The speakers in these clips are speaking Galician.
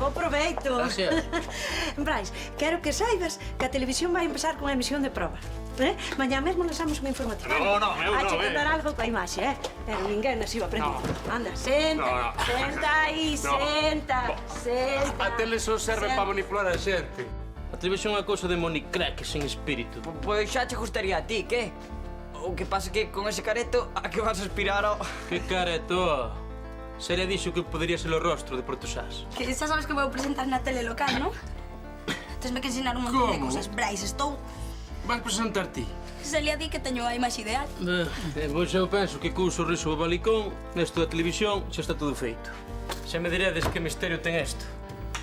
bo proveito. Gracias. Brais, quero que saibas que a televisión vai empezar con a emisión de proba. Mañá mesmo lanzamos unha informativa. No, eu Hai non, que contar algo coa imaxe, Pero ninguén así o aprendeu. Anda, senta. Senta aí, senta. A tele só serve Senta. para manipular a xente. A televisión é cousa de monicraques sen espírito. Pois xa che gustaría a ti, que? O que pasa que con ese careto a que vas a aspirar ao... Que careto. Seria dixo que podería ser o rostro de Portosás. Que xa sabes que vou presentar na tele local, non? Tesme que ensinar un montón de Como? cousas. Brais, estou... Vas presentar ti? Celia di que teño a imaxe ideal. Pois eu penso que cun sorriso ao balicón, nesto da televisión, xa está todo feito. Xa me diredes que misterio ten isto.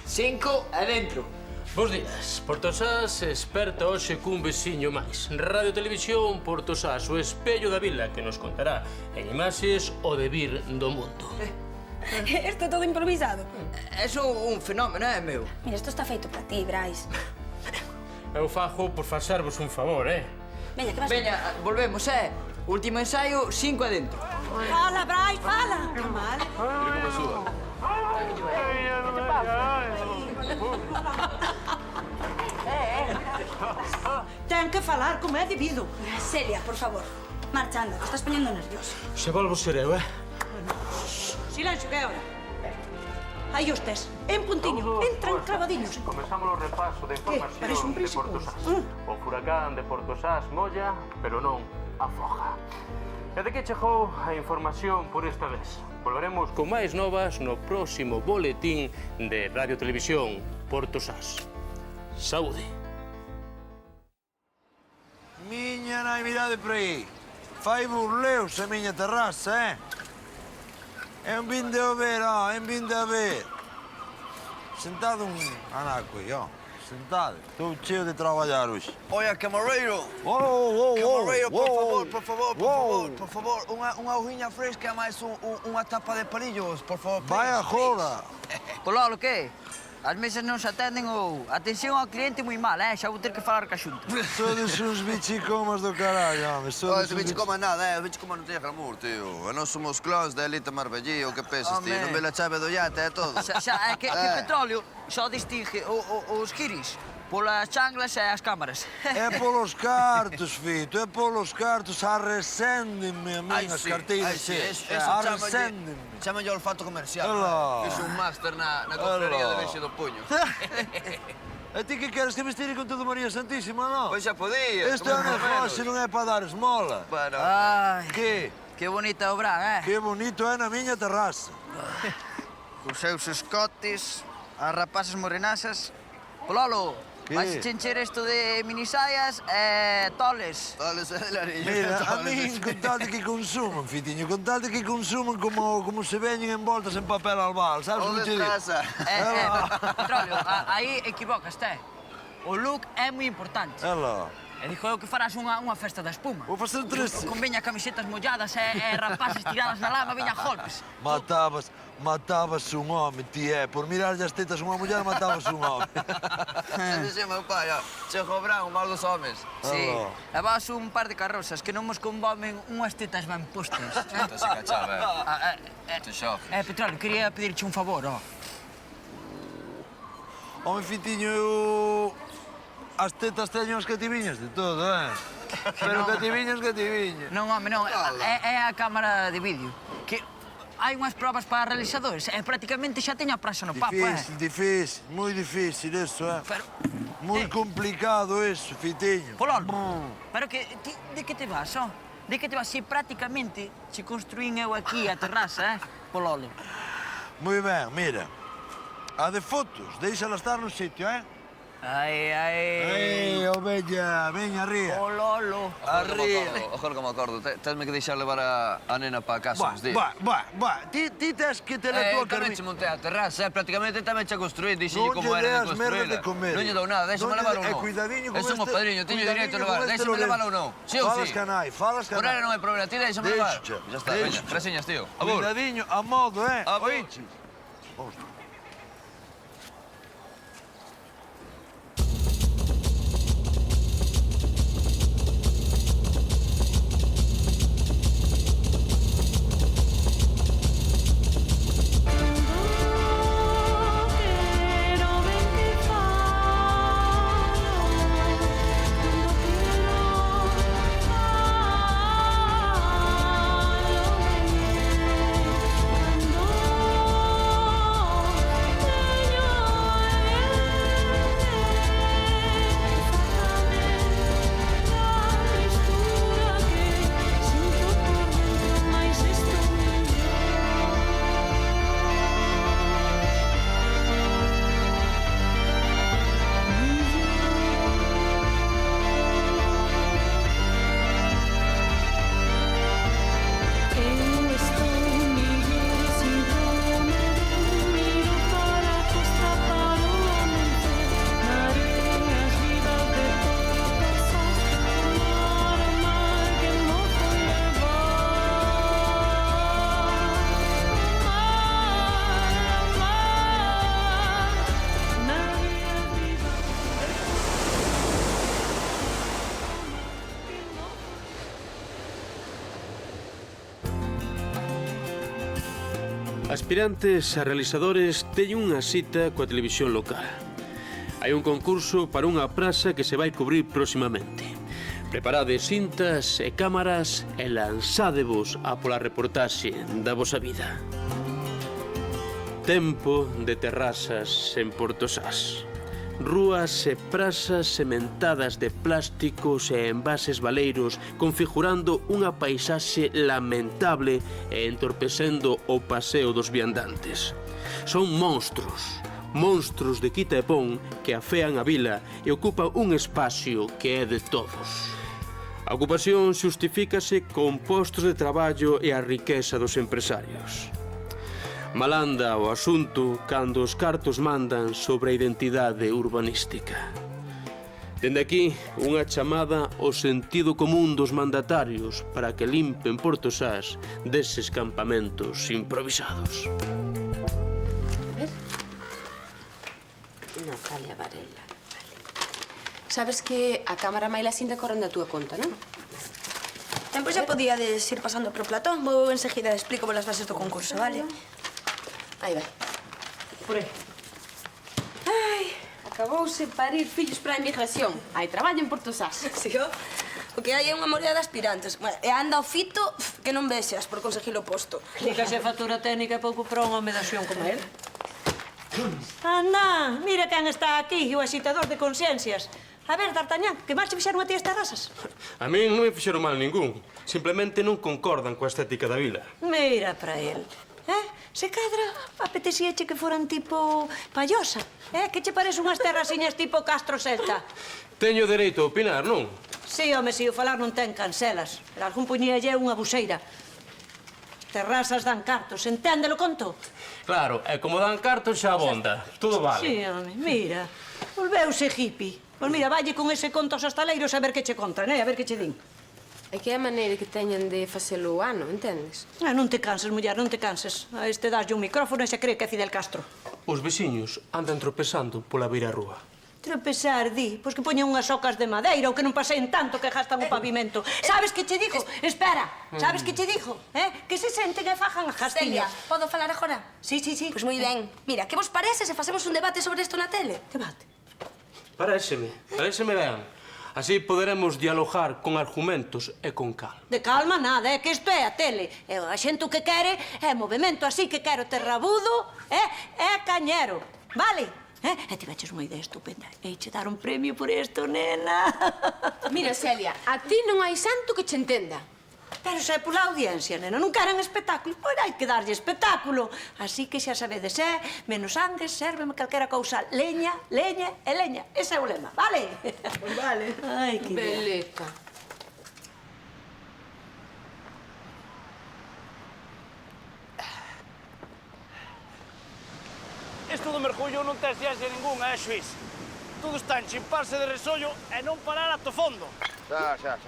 5 adentro. Bos días. Portosás experta hoxe cun veciño máis. Radio Televisión Portosás, o espello da vila que nos contará en imaxes o devir do mundo. Isto é todo improvisado. Eso un fenómeno, meu? Mira, isto está feito para ti, Brais. Eu fago por facervos un favor, Veña, que vas... Veña, volvemos, Último ensaio, 5 adentro. Fala, Brais, fala. Que mal. Ten que falar como é debido. Celia, por favor. Marcha, anda, que estás poñendo nervioso. Se volvo ser eu, Silencio, que é hora. Aí os tes, en puntiño, entran clavadiños. Comezamos o repaso de Parece un información de príncipe. Portosás. O furacán de Portosás molla, pero non afoga. E de que chegou a información por esta vez? Volveremos con máis novas no próximo boletín de Radio Televisión Portosás. Saúde. Miña nai, mirade por aí. Fai burleus a miña terraza, É un vinde a ver, é un vinde a ver. Sentado un anaco aí, Sentado. Estou cheo de traballar hoxe. Oiga, camareiro. Camareiro, por favor. Unha hojiña fresca, máis unha tapa de palillos, por favor. Vai agora. Pololo, que? As mesas non se atenden ou... Atención ao cliente moi mal, Xa vou ter que falar ca xunta. Todos uns bichicomas do carallo, home. Ese bichicoma nada, o bichicoma non tiña glamour, tío. E nós somos clones da elite marbellí, o que pensas, tío? Non ve a chave do iate, é todo. Xa, é que petróleo só distingue os giris polas changlas e as cámaras. É polos cartos, fito, é polos cartos. Arreséndenme a min as carteiras. Arreséndenme. Chámanlle olfato comercial. Alá. Fixo un máster na confraría de Vexe do Puño. E ti que queres que me estire con todo María Santísima, non? Pois xa podías. Este é un negocio, non é para dar esmola. Bueno, Ai, Que? que bonita obra, Que bonito é na miña terraza. Os seus escotes, as rapazas morenasas. Pololo, vais chencher isto de minisaias e toles. toles de larillo. Mira, a min con tal de que consuman, fitiño, con tal de que consuman como se veñen envoltas en papel albal, sabes O como te digo? descansa. Petróleo, aí equivocaste. O look é moi importante. Ela, E dixo eu que farás unha festa da espuma. vou facer un tres. Con veña camisetas molladas e rapaces tiradas na lama, veña golpes. Matabas un home, ti por mirarlle as tetas a unha muller matabas un home. Xa dixe meu pai, Chejo Brán, o mal dos homes. Sí, levabas un par de carrozas que non mos convomen unhas tetas ben postas. Esto se cachaba, Te xof. Petróleo, quería pedirche un favor, Home, fitiño, eu... As tetas teño as cativiñas de todo, Pero cativiñas. Non, home, non, é a cámara de vídeo. Que hai unhas probas para realizadores e prácticamente xa teño a praxa no papo, Difícil, moi difícil eso, Pero, Moi complicado eso, fitiño. Pololo, pero que, de que te vas, De que te vas? Si prácticamente se construín eu aquí a terraza, Pololo. Moi ben, mira. A de fotos, deixala estar no sitio, Ai, ovella, veña, arría. Pololo. Ojo que me acordo, tesme que deixar levar a nena para casa uns días. Ti tes que te la tua Tamén che montei a terraza, prácticamente tamén che construí, dixille Non como lle era deas de merda construíla. de comer. Non lle dou nada, déxame levar ou non. Cuidadiño con Somos este... padriño, teño direito a levar, déxame levar ou non. Sí ou sí? Falas Por ahora non hai problema, ti déxame levar. Deixa, Ya está, veña, graciñas, tío. Abur. Cuidadiño, a modo, Abur. Oiches? Aspirantes a realizadores teñen unha cita coa televisión local. Hai un concurso para unha praza que se vai cubrir próximamente. Preparade cintas e cámaras e lanzádevos a pola reportaxe da vosa vida. Tempo de terrazas en Portosás. Rúas e prazas sementadas de plásticos e envases baleiros configurando unha paisaxe lamentable e entorpecendo o paseo dos viandantes. Son monstruos de quita e pon que afean a vila e ocupan un espacio que é de todos. A ocupación xustifícase con postos de traballo e a riqueza dos empresarios. Malanda o asunto cando os cartos mandan sobre a identidade urbanística. Dende aquí, unha chamada ao sentido común dos mandatarios para que limpen Portosás deses campamentos improvisados. Natalia Varela. Sabes que a cámara maila sin decoran da túa conta, non? Tempo xa podíades ir pasando por Platón. Vou enseguida explico as bases do concurso, vale? Aí vai. Por aí. Ai, acabouse parir fillos para a emigración. Hai traballo en Portosás. Si, o que hai é unha morea de aspirantes. E anda o fito que non vexas por conseguir o posto. Ni que a xefatura técnica é pouco para unha medación como él. Anda, mira quen está aquí, o excitador de conciencias. A ver, D'Artagnan, que mal che fixeron a ti estas razas? A min non me fixeron mal ningún. Simplemente non concordan coa estética da vila. Mira para él. Se cadra, apetecíache que foran tipo Pallosa. Que che parece unhas terrasiñas tipo Castro Celta? Teño dereito a opinar, non? Si, home, si o falar non ten cancelas. Pero algún puñíalle unha buseira. Terrazas dan cartos, enténdelo conto? Claro, e como dan cartos xa abonda. Todo vale. Si, home, mira. Volveuse hippie. Pois mira, valle con ese conto aos hostaleiros a ver que che contan, a ver que che din. É que é a maneira que teñen de facelo o ano, entendes? Non te canses, muller, non te canses. A este daslle un micrófono e se cree que é Fidel Castro. Os veciños andan tropezando pola beira rúa. Tropezar, di? Pois que poñen unhas ocas de madeira ou que non paseen tanto que gastan o pavimento. Sabes que che dixo? Espera, sabes que che dixo? Que se senten e fajan a Celia, jastiña. podo falar agora? Sí. Pois moi ben. Mira, que vos parece se facemos un debate sobre isto na tele? Debate. Paréceme ben. Así poderemos dialogar con argumentos e con calma. De calma nada, é que isto é a tele. E a xente o que quere é movimento así que quero terrabudo e cañero. Vale? E tiveches unha idea estupenda. Eiche dar un premio por isto, nena. Mira, Celia, a ti non hai santo que che entenda. Pero xa é pola audiencia, nena. Non queren espectáculo. Pois hai que darlle espectáculo. Así que xa sabedes, menos sangue, sérveme calquera cousa. Leña, leña e leña. Ese é o lema, vale? Pois vale. Ai, que idea. Beleta. Isto do mergullo non ten ciencia ninguna, xuiz? Todo está en chimparse de resollo e non parar ata o fondo. Xa.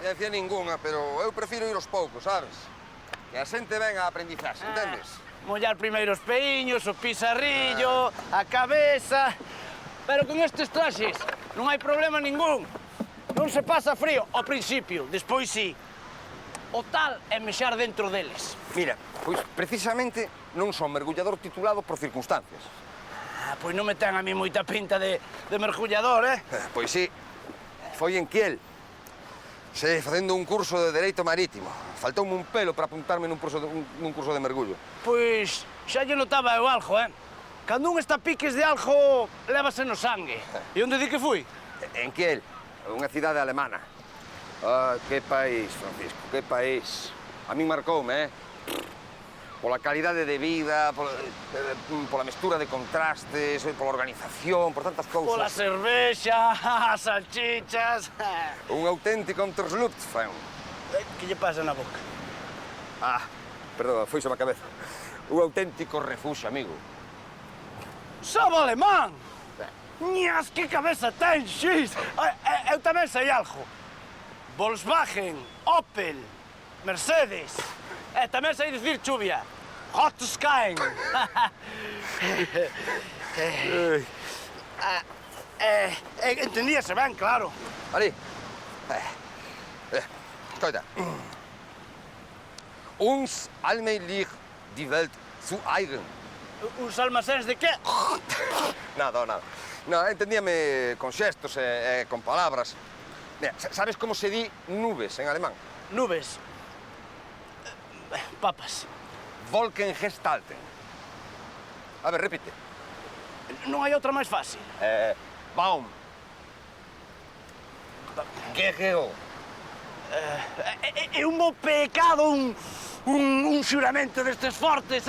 Ciencia ninguna, pero eu prefiro ir aos poucos, sabes? Que a xente ven a aprendizaxe, entendes? Mollar primeiro os peiños, o pizarrillo, a cabeza... Pero con estes traxes non hai problema ningún. Non se pasa frío ao principio, despois sí. O tal é mexar dentro deles. Mira, pois precisamente non son mergullador titulado por circunstancias. Pois non me ten a mí moita pinta de mergullador, Pois sí, foi en Kiel. Facendo un curso de Dereito Marítimo. Faltoume un pelo para apuntarme nun curso de mergullo. Pois xa lle notaba eu algo, Cando un está piques de algo, lévase no sangue. E onde di que fui? En Kiel, unha cidade alemana. Ah, que país, Francisco, que país. A min marcoume, Pola calidade de vida, pola mestura de contrastes, pola organización, por tantas cousas. Pola cervexa, as salchichas... Un auténtico Unterschlupfwein. Que lle pasa na boca? Perdón, foise a cabeza. Un auténtico refuxo, amigo. Sabe alemán! Ñas, que cabeza ten, xis! Eu tamén sei algo. Volkswagen, Opel, Mercedes. E tamén sei dicir chuvia. Hotskine. Entendíase ben, claro. Ali. Escoita. Uns allmählich Die Welt zu eigen. Uns almacenes de qué? Nada, nada. No, entendíame con xestos e con palabras. Mira, sabes como se di nubes en alemán? Nubes. Papas. Wolkengestalten. A ver, repite. Non hai outra máis fácil. Baum. GGO. É un bo pecado, un xuramento destes fortes,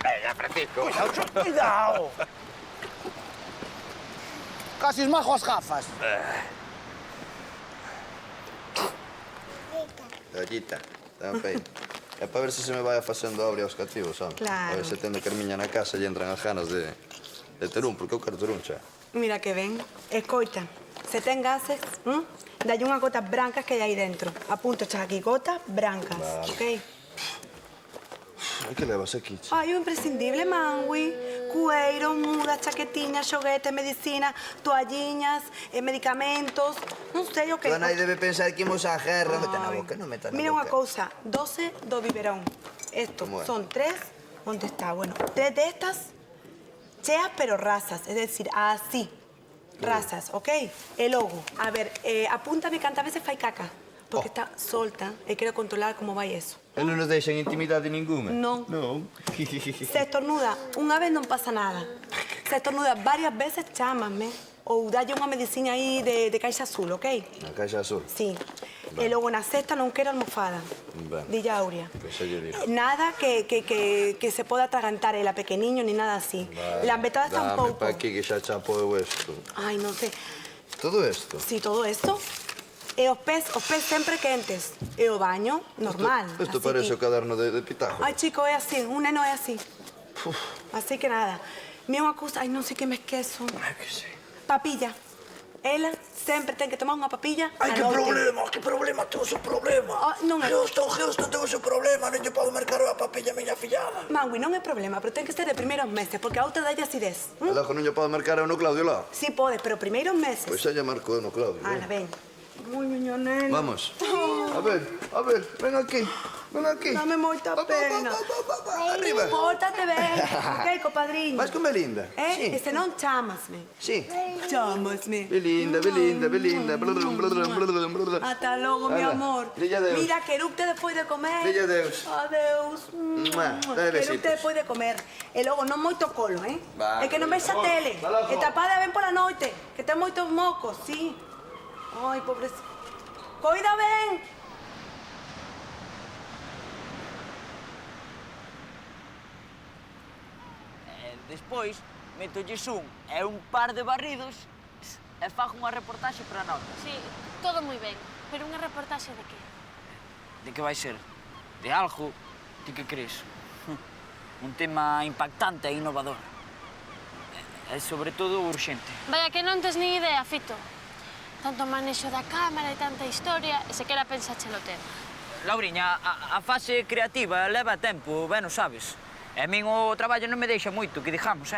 Venga, Francisco. Cuidado! Casi esmajo as gafas. Ollita, dame peito. É para ver se me vai facendo obra aos cativos, sabe? Claro. A ver se tendo Carmiña na casa e entran as ganas de ter un, porque eu quero ter un, xa. Mira que ben. Escoita, se ten gases, dalle unhas gotas brancas que hai aí dentro. Apunto, xa aquí, gotas brancas, Vale. ok? Ai, que levas aquí, xa? Ai, o imprescindible, mangui. Cueiro, mudas, chaquetiñas, xoguetes, medicina, toalliñas, medicamentos, non sei o que... Toda nai debe pensar que imos á guerra. Mete na boca, non meta na boca. Mira unha cousa, 12 do biberón. Estos ¿Cómo es? son 3, onde está? Bueno, 3 de estas, cheas pero rasas, es decir, así. Razas, ok? E logo, a ver, apúntame cantas veces fai caca. Porque está solta e quero controlar como vai eso. E non nos deixan intimidade ninguna? Non. Non. Se estornuda unha vez non pasa nada. Se estornuda varias veces, chámame. Ou dalle unha medicina aí de caixa azul, ok? Na caixa azul? Sí. E logo na cesta non quero almofada. Ben. Dille a Aurea. Que xa lle digo. Nada que se poda atragantar ela pequeniño ni nada así. Lambetadas tampouco. Dame pa aquí que xa chapo eu esto. Ai, non sei. Todo esto? Sí, todo esto. E os pés sempre quentes. E o baño, normal. Esto así parece que- o caderno de Pitágoras. Ai, chico, é así. Un neno é así. Así que nada. Mira unha cousa. Ai, non sei que me esquezo. Ai, que sei. Papilla. Ela sempre ten que tomar unha papilla Ai, á que noite. problema, temos un problema. Non é... Houston, temos un problema, non lle podo mercar a papilla a miña fillada. Mangui, non é problema, pero ten que ser de primeiros meses, porque a outra dalle acidez. E logo non lle podo marcar eu no Claudio lá? Sí pode, pero primeiros meses. Pois xa lle marco eu no Claudio. Ana, ven. Moi, miña nena. Vamos. A ver, ven aquí. Ven aquí. Dame moita pena. Arriba. Pórtate ben, ok, copadriño. Vas con Belinda? E se non, chámasme. Sí. Chámasme. Belinda. Ata logo, mi Hala, amor. dille adeus. Mira, que erupte despois de comer. Dille adeus. Adeus. Dale Que besitos. erupte despois de comer. E logo, non moito colo, Vale. É que non vexa Vamos, tele. vale, E tapada ben pola noite, que ten moitos mocos, sí. Ai, pobrecito. Coida ben. Despois, metolles un par de barridos e fago unha reportaxe para nota. Sí, todo moi ben. Pero unha reportaxe de que? De que vai ser? De algo? Ti que crees? Un tema impactante e innovador. E sobre todo urxente. Vaya que non tes ni idea, Fito. Tanto manexo da cámara e tanta historia, e sequera pensache no tema. Lauriña, a fase creativa leva tempo, ben o sabes. E a min o traballo non me deixa moito, que digamos,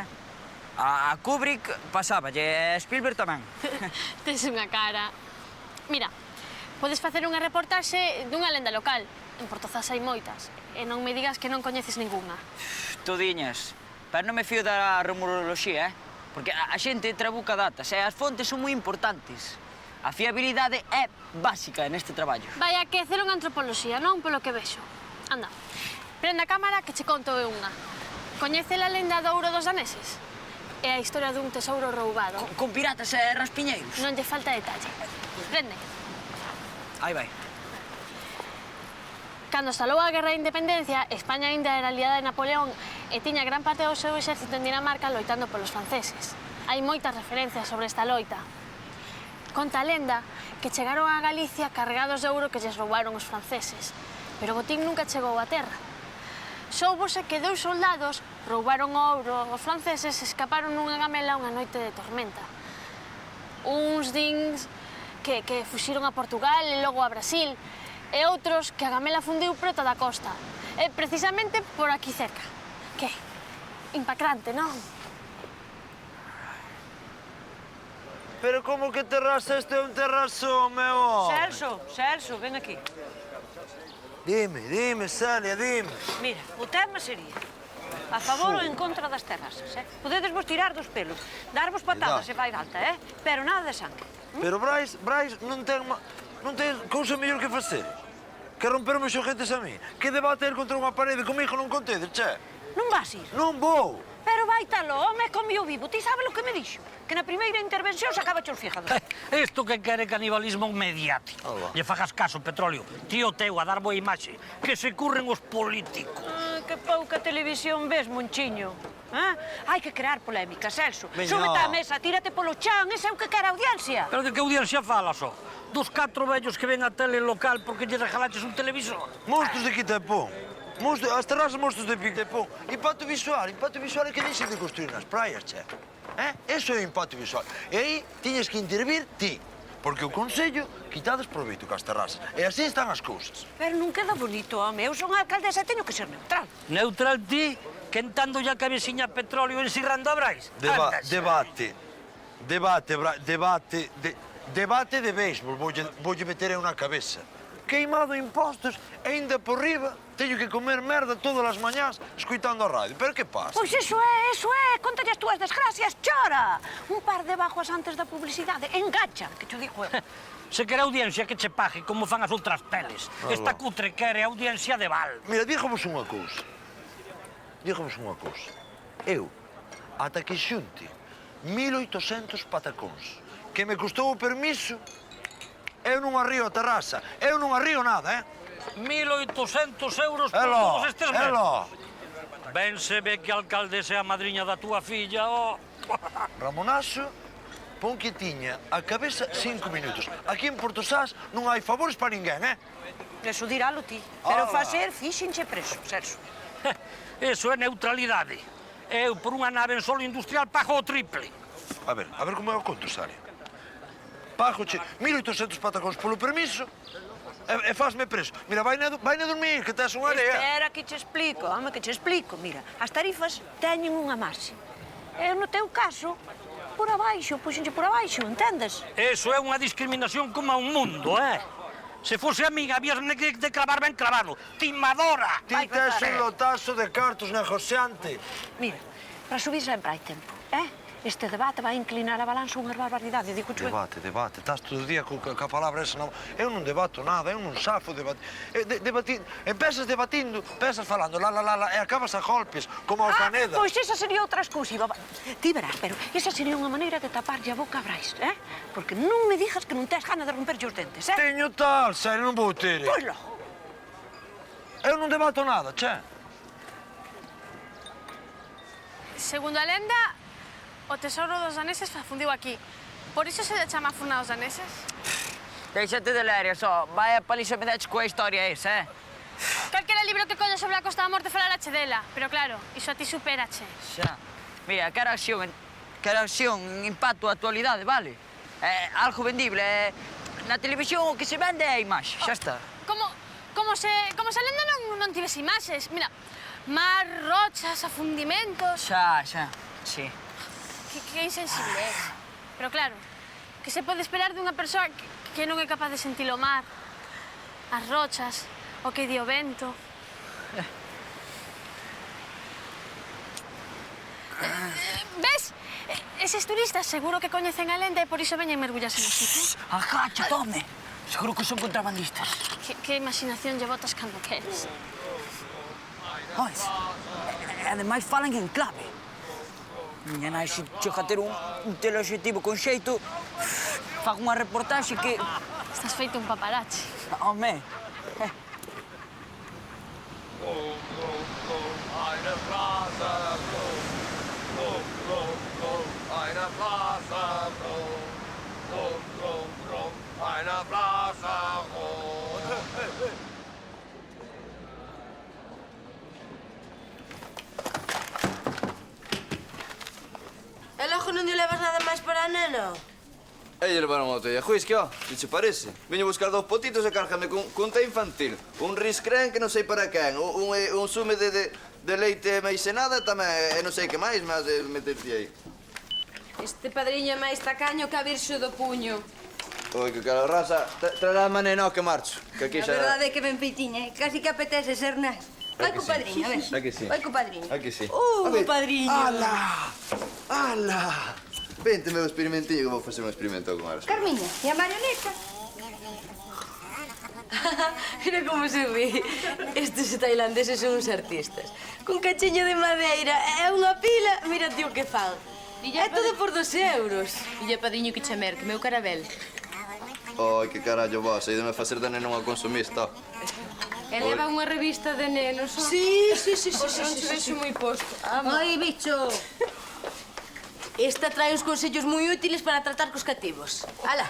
A Kubrick pasáballe, e a Spielberg tamén. Tes unha cara. Mira, podes facer unha reportaxe dunha lenda local. En Portozas hai moitas. E non me digas que non coñeces ningunha. Todiñas. Pero non me fío da rumoroloxía, Porque a xente trabuca datas, e as fontes son moi importantes. A fiabilidade é básica neste traballo. Vai a que cero en antropoloxía, non polo que vexo. Anda, prende a cámara que che conto eu unha. Coñece a lenda do ouro dos daneses? É a historia dun tesouro roubado. Con piratas e raspiñeiros? Non lle falta detalle. Prende. Aí vai. Cando estalou a Guerra de Independencia, España ainda era aliada de Napoleón e tiña gran parte do seu exército en Dinamarca loitando polos franceses. Hai moitas referencias sobre esta loita. Conta a lenda que chegaron a Galicia cargados de ouro que lles roubaron os franceses, pero o botín nunca chegou a terra. Soubose que 2 soldados roubaron o ouro aos franceses e escaparon nunha gamela unha noite de tormenta. Uns dins que fuxiron a Portugal e logo a Brasil, e outros que a gamela fundiu preto da costa, e precisamente por aquí cerca. Que? Impactante, non? Pero como que terraza este é un terrazón, meu? Celso, ven aquí. Dime, Celia, dime. Mira, o tema sería a favor ou en contra das terrazas, Podedes vos tirar dos pelos, darvos patadas se vai falta, Pero nada de sangue. Pero Brais non ten cousa mellor que facer. Que romperme os xoguetes a mí. Que debate ir contra unha parede comigo non contedes, che? Non vas ir? Non vou. Pero vai talo, home, comió vivo. Ti sabes o que me dixo? Que na primeira intervención sacábache os fígados. Isto que quere canibalismo mediático. Lle fagas caso, Petróleo. Tío teu a dar boa imaxe. Que se curren os políticos. Que pouca televisión ves, Monchiño. Hai que crear polémica, Celso. Veña. Súbete á mesa, tírate polo chan, ese é o que quere a audiencia. Pero de que audiencia falas, ó? Dos 4 vellos que ven a tele local porque lle regalaches un televisor. Monstros de Quitapón. As terrazas monstros de Quitapón. Impacto visual é que deixen de construir nas praias, che. Eso é o impacto visual. E aí tiñes que intervir ti. Porque o Consello quitades proveito cas terrazas. E así están as cousas. Pero non queda bonito, home. Eu son a alcaldesa e teño que ser neutral. Neutral ti, quentando ya a cabeciña Petróleo ensirrando a Brais. Debate de béisbol, voulle meter eu na cabeza. Queimado impostos, e ainda por riba, teño que comer merda todas as mañás escoitando a radio. Pero que pasa? Pois eso é. Contalle as túas desgracias, chora. Un par de bajuas antes da publicidade. Engacha, que te digo eu. Se quere audiencia que che pague, como fan as outras teles. Esta cutre quere audiencia de val. Mira, dígamos unha cousa. Eu, ata que xunte 1.800 patacóns, que me custou o permiso, eu non arrío a terraza, eu non arrío nada, 1.800 euros por todos estes meses. Ben se ve que a alcaldesa é a madriña da túa filla, ó. Ramonazo, pon que tiña a cabeza 5 minutos. Aquí en Porto Sás non hai favores para ninguén, Eso diralo ti. Pero facer, fíxenche preso, Celso. Eso é neutralidade. Eu, por unha nave en solo industrial, pago o triple. A ver como é o conto, Salia. Págoche 1.800 patacóns polo permiso e fazme preso. Mira, vai na dormir, que tes unha area. Espera que che explico, home, que che explico. Mira, as tarifas teñen unha marxe. E no teu caso, por abaixo, puxenche por abaixo, entendes? Eso é unha discriminación como a un mundo, Se fose a min, habías de clavar ben clavado. Timadora! Ti tes un lotazo de cartos negociante. Mira, para subir sempre hai tempo, Este debate vai inclinar a balanza unha barbaridade, digo eu. Debate. Estás todo o día ca palabra esa. Eu non debato nada, eu non safo debate. Empezas debatindo, empezas falando, e acabas a golpes, como ao Caneda. Pois esa sería outra exclusiva. Ti verás, pero esa sería unha maneira de taparlle a boca a Brais, Porque non me digas que non tes gana de romperlle os dentes, Teño tal, Salia, non vou ter. Pois logo. Eu non debato nada, che. Segundo a lenda, o tesouro dos daneses fundiu aquí. Por iso se chama a furna dos daneses? Deixate de ler, só. Vai a paliza me daches coa historia esa, Calquera libro que collas sobre a Costa da Morte falarache dela. Pero claro, iso a ti superache. Xa. Mira, quero acción, impacto, actualidade, vale? Algo vendible, na televisión o que se vende é a imaxe, xa está. Como se a lenda non tivese imaxes. Mira, mar, rochas, afundimentos... Xa, sí. Que insensible é. Pero claro, que se pode esperar dunha persoa que non é capaz de sentir o mar, as rochas, o que di o vento. Ves? Eses turistas seguro que coñecen a lenda e por iso veñen mergullarse no sitio. Agacha, tome. Seguro que son contrabandistas. Que imaginación lle botas cando queres. Ois, ademais falan en clave. Miña nai, se chega a ter un teleobxectivo con xeito, fago unha reportaxe que... Estás feito un paparazzi. Home. E logo non lle levas nada máis para a nena? Ella levaron ao tella juicio, ó. Que che parece? Viño buscar 2 potitos e cárgame cun té infantil. Un riscrén que non sei para quen. Un sume de leite meisenada tamén. E non sei que máis, mas meterti aí. Este padriño é máis tacaño que a virxe do puño. Oi, que cara rasa. Trará a maneno que marcho. Que aquí A xa... verdade é que ben peitiña, casi que apetece ser nai. Vai co padriño, a ver. Aquí sí. Vai co padriño. Aquí sí. Padriño. Ala! Ala! Vente, meu experimentillo, que vou facer un experimento con elas. Carmiña, e a marioneta? Mira como se rí. Estes tailandeses son uns artistas. Cun cachiño de madeira e unha pila, mira tío que fan. É todo por 2 euros. Dille padiño que che merque, meu carabel. Ai, que carallo vos, aí de me facer de neno unha consumista. E leva unha revista de nenos. Sí. Pois non te vexo moi posto. Ai, bicho. Esta trae uns consellos moi útiles para tratar cos cativos. Ala.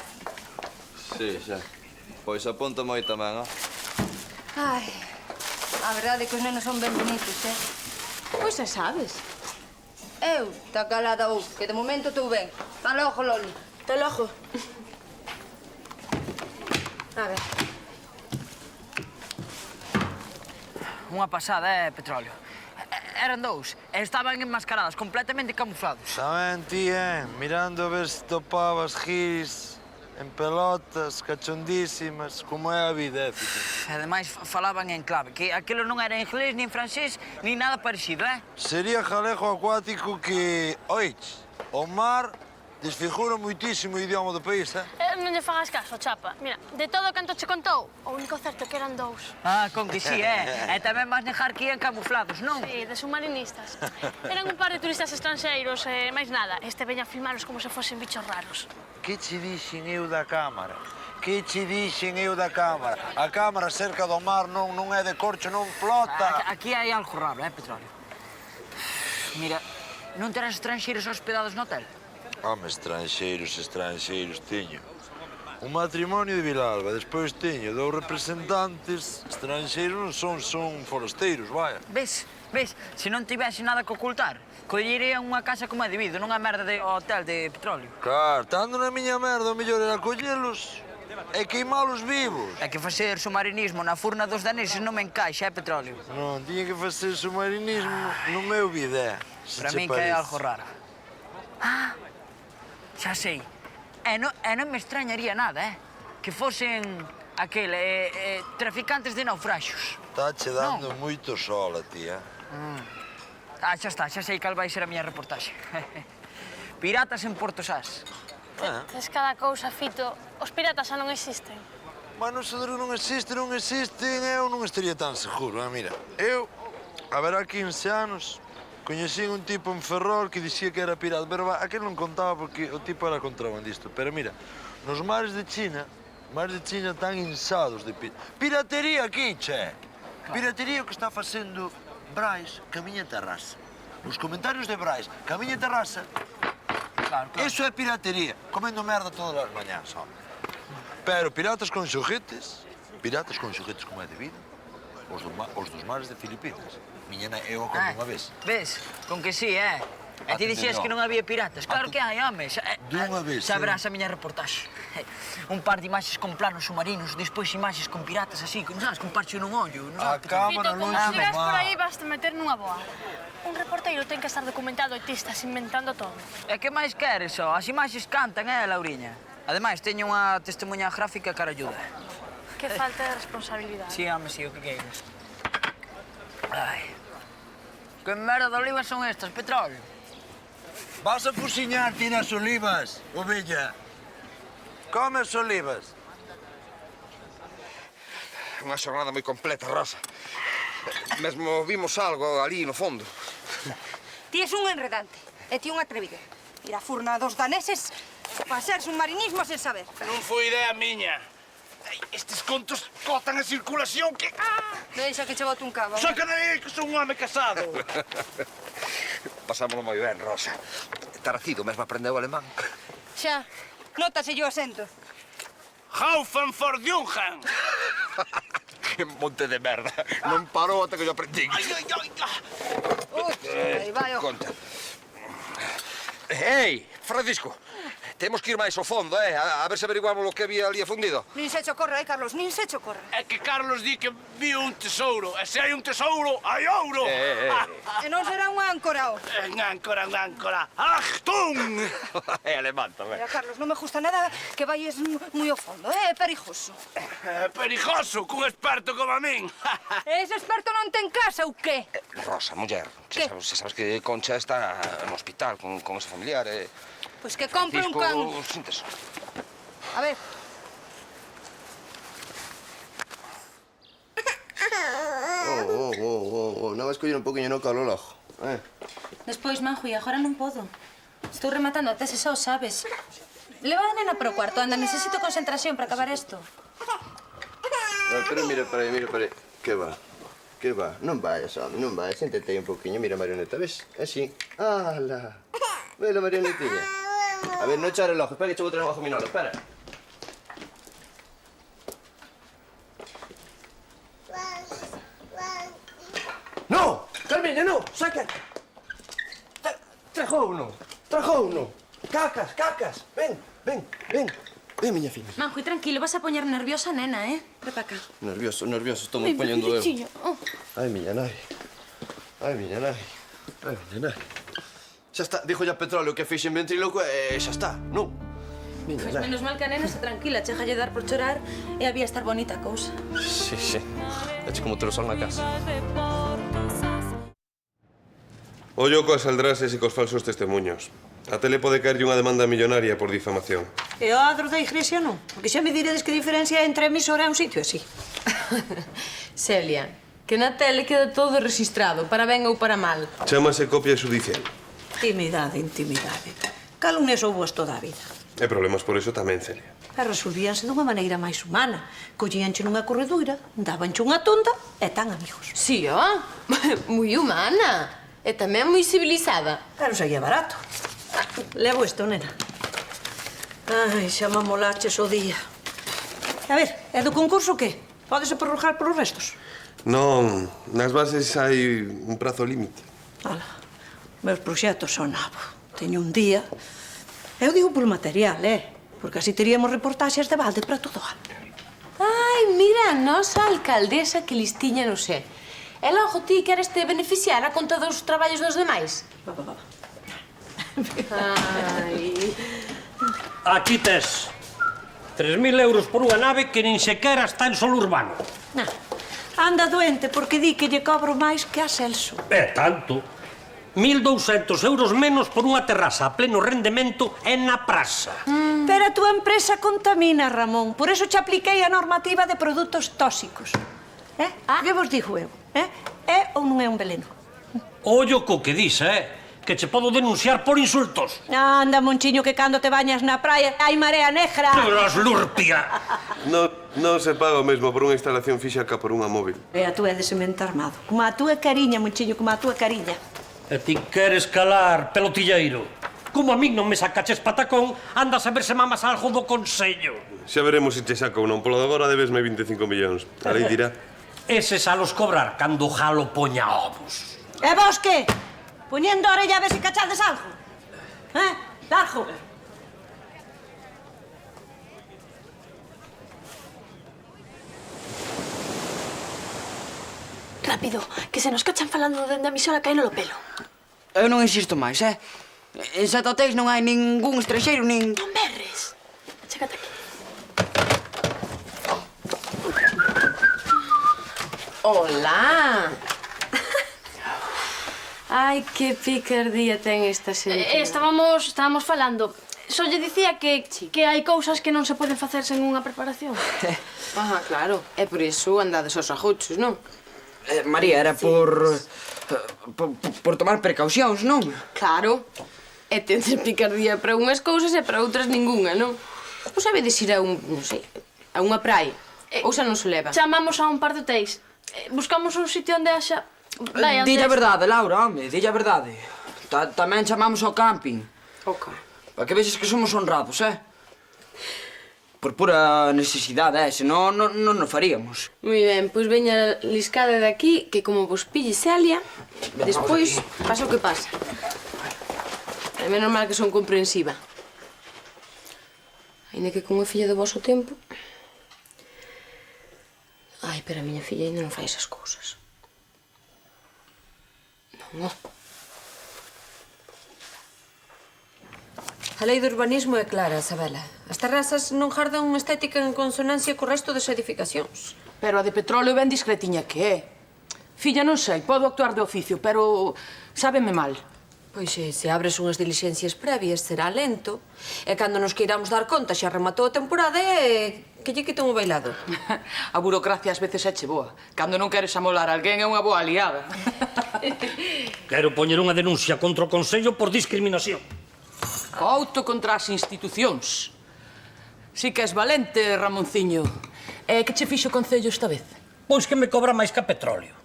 Sí, xa. Pois apunta moi tamén, ó. Ai, a verdade é que os nenos son ben bonitos, Pois xa sabes. Eu, ta calada ou, que de momento estou ben. Hasta logo, Loli. Hasta logo. A ver. Unha pasada, petróleo. Eran dous, e estaban enmascaradas, completamente camuflados. Tamén ti, mirando a ver se topabas giris en pelotas, cachondísimas, como é a vida, E ademais falaban en clave, que aquilo non era inglés, nin francés, nin nada parecido, Sería jalego acuático que, oiches, o mar desfigura moitísimo o idioma do país, Non lle fagas caso, chapa. Mira, de todo canto che contou, o único certo é que eran dous. Ah, con que sí, E tamén vas negar que ian camuflados, non? Sí, de submarinistas. Eran un par de turistas estranxeiros, máis nada. Este veña a filmaros como se fosen bichos raros. Que che dixen eu da cámara? Que che dixen eu da cámara? A cámara cerca do mar non é de corcho, non flota. Aquí hai algo raro, petróleo. Mira, non terás estranxeiros hospedados no hotel? Home, estranxeiros, teño. Un matrimonio de Vilalba, despois teño 2 representantes estranxeiros, non son forasteiros, vaya. Ves, se non tivese nada que ocultar, collería unha casa como é debido, non a merda de hotel de petróleo. Claro, estando na miña merda, o mellor era collelos e queimalos vivos. É que facer submarinismo na furna dos daneses non me encaixa, petróleo. Non, tiña que facer submarinismo no meu bidé. Para min que é algo raro. Ah, xa sei. E non me extrañaría nada, que fosen traficantes de naufraxos. Está che dando moito sol a ti, Ah, xa está, xa sei cal vai ser a miña reportaxe. Piratas en Porto Sás. Tes cada cousa, Fito. Os piratas xa non existen. Bueno, se non existen, eu non estaría tan seguro, mira. Eu, a ver, há 15 anos, coñecín un tipo en Ferrol que dicía que era pirata, pero aquel non contaba porque o tipo era contrabandista. Pero mira, nos mares de China están insados de piratería aquí, che. Piratería o que está facendo Brais que a miña terraza. Os comentarios de Brais que a miña terraza, eso é piratería, comendo merda todas as mañás, home. Pero piratas con xoguetes como é debido, os dos mares de Filipinas. Miña nai, eu acordo unha vez. Ves, con que sí, E ti dixías que non había piratas. Claro que hai, home. Dunha vez, xa verás a miña reportaxe. Un par de imaxes con planos submarinos, despois imaxes con piratas así, non sabes, con parche nun ollo. A cámara non se Fito, como sigas por aí vas te meter nunha boa. Un reporteiro ten que estar documentado e ti estás inventando todo. E que máis queres, só? As imaxes cantan, Lauriña? Ademais, teño unha testemunha gráfica que ayuda. Que falta de responsabilidade. Sí, home, sí, o que queiras. Ai. Que merda de olivas son estas, petróleo? Vas a fusiñar ti nas olivas, ovella. Come as olivas. Unha xornada moi completa, Rosa. Mesmo vimos algo ali no fondo. Ti és un enredante e ti un atrevido. Ir á furna dos daneses para ser submarinismo sen saber. Non foi idea miña. Estes contos cotan a circulación que... Deixa que che bote un cabo. Saca de aí, que son un home casado. Pasámoslo moi ben, Rosa. Taracido mesmo aprendeu alemán. Xa, nótase o acento. Haufen for Jungen. Que monte de merda. Non parou ata que yo aprendí. Ai. Aí vai, Conta. Ei, Francisco. Temos que ir máis ao fondo, a ver se averiguamos o que había ali afundido. Nin se che ocorra, Carlos, nin se che ocorra. É que Carlos di que viu un tesouro. E se hai un tesouro, hai ouro. E non será unha Áncorao. En Áncora. Achtung! É alemán tamén. Mira, Carlos, non me gusta nada que vayas moi ao fondo, é perigoso. Perigoso, cun experto como a min. Ese experto non ten casa ou qué? Rosa, muller, xa sabes que Concha está no hospital con ese familiar. Pois que compre un can. Sínteso. A ver. Non vas coller un poquinho no calo logo. Despois, Manjo, e agora non podo. Estou rematando a tese só, sabes? Leva a nena para o cuarto, anda, necesito concentración para acabar isto. Pero mira para aí. Que va? Non vayas, home, non vayas. Séntate aí un poquinho, mira, Marioneta, ves? Así. ¡Hala! Vela, Marionetilla. A ver, non echar el ojo. Espera que che vou traer un ojo minolo, espera. ¡No! Carmeña, no! ¡Saca! Trajo uno. Cacas. Ven, miña fina. Manjo, e tranquilo, vas a poñer nerviosa a nena, Ven para cá. Nervioso, estou me poñendo eu. Ai, miña nai. Xa está, dixo ya Petróleo que fixen ventríloco e xa está, non? Miña Pois nai. menos mal que a nena está tranquila, chégalle dar por chorar e había estar bonita a cousa. Sí. Eche como te lo sol na casa. Ollo coas aldrases e cos falsos testemunhos. A tele pode caerlle unha demanda millonaria por difamación. E o adro da iglesia non? Porque xa me diredes que diferencia entre emisora e un sitio así. Celia, que na tele queda todo registrado, para ben ou para mal. Chámase copia xudicial. Intimidade. Calumnias houboas toda a vida. E problemas por iso tamén, Celia. E resolvíanse dunha maneira máis humana. Collíanche nunha corredoira, dabanche unha tonda e tan amigos. Sí, moi humana. E tamén moi civilizada. Pero saía barato. Levo isto, nena. Ai, xa mamolaches o día. A ver, é do concurso que? Pódese prorrogar polos restos? Non, nas bases hai un prazo límite. Ala, meus proxectos son nabo. Teño un día. Eu digo polo material, porque así teríamos reportaxes de balde para todo o ano. Ai, mira, a nosa alcaldesa que listiña no sé. E logo ti queres te beneficiar a conta dos traballos dos demais? Va. Ai... Aquí tes 3.000 euros por unha nave que nin sequera está en solo urbano. Anda doente porque di que lle cobro máis que a Celso. É tanto. 1.200 euros menos por unha terraza a pleno rendemento e na praza. Pero a túa empresa contamina, Ramón. Por eso te apliquei a normativa de produtos tóxicos. Que vos digo eu? É ou non é un veleno? Ollo co que dis, que che podo denunciar por insultos. Anda, Monchiño, que cando te bañas na praia hai marea negra. Pero aslurpia. Non se paga o mesmo por unha instalación fixa que por unha móvil. E a túa é de cemento armado. Como a túa cariña, Monchiño, como a túa cariña. E ti queres calar, pelotilleiro. Como a min non me sacaches patacón, andas a ver se mamas algo do Consello. Xa veremos se te saca ou non. Polo de agora debesme 25 millóns. A lei dirá. Eses a los cobrar cando o jalo poña ovos. E vos que? Poñendo a orella a ver se cachades algo. Largo. Rápido, que se nos cachan falando dende a emisora caíno lo pelo. Eu non insisto máis, En Sete Hoteis non hai ningún estranxeiro, nin... Non berres. Chégate aquí. Hola! Ai, que picardía ten esta xente. Estábamos falando. Só lle dicía que hai cousas que non se poden facer sen unha preparación. Claro. É por iso andades aos ajuchos, non? María, era por tomar precaucións, non? Claro. E tendes picardía para unhas cousas e para outras ningunha, non? Non sabedes ir a a unha praia. Ou xa non se leva? Chamamos a un par de hotéis. Buscamos un sitio onde haxa... Dille a verdade, Laura, home, dille a verdade. Tamén chamamos ao camping. Para que vexes que somos honrados, Por pura necesidade, senón non nos faríamos. Moi ben, pois veña liscada de aquí, que como vos pille Celia, despois pasa o que pasa. É menos mal que son comprensiva. Ainda que con unha filla do vosso tempo... Ai, pero a miña filla ainda non fai esas cousas. Non. A lei do urbanismo é clara, Sabela. As terrazas non gardan unha estética en consonancia co resto das edificacións. Pero a de petróleo ben discretiña que é. Filla, non sei, podo actuar de oficio, pero sábeme mal. Pois se abres unhas diligencias previas será lento. E cando nos queiramos dar conta xa rematou a temporada e que lle quitan o bailado. A burocracia ás veces éche boa. Cando non queres amolar a alguén é unha boa aliada. Quero poñer unha denuncia contra o Consello por discriminación. Couto contra as institucións. Si que és valente, Ramonciño. E que che fixo o Concello esta vez? Pois que me cobra máis que a petróleo.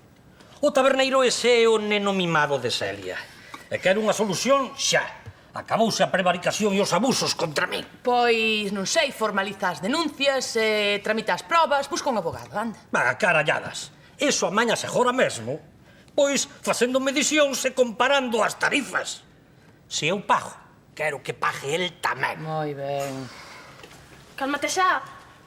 O taberneiro ese é o neno mimado de Celia. E quero unha solución xa. Acabouse a prevaricación e os abusos contra mí. Pois, non sei, formaliza as denuncias, tramita as probas, busca un abogado, anda. Caralladas. Eso amañase agora mesmo. Pois, facendo medicións e comparando as tarifas. Se eu pago, quero que pague el tamén. Moi ben. Cálmate xa.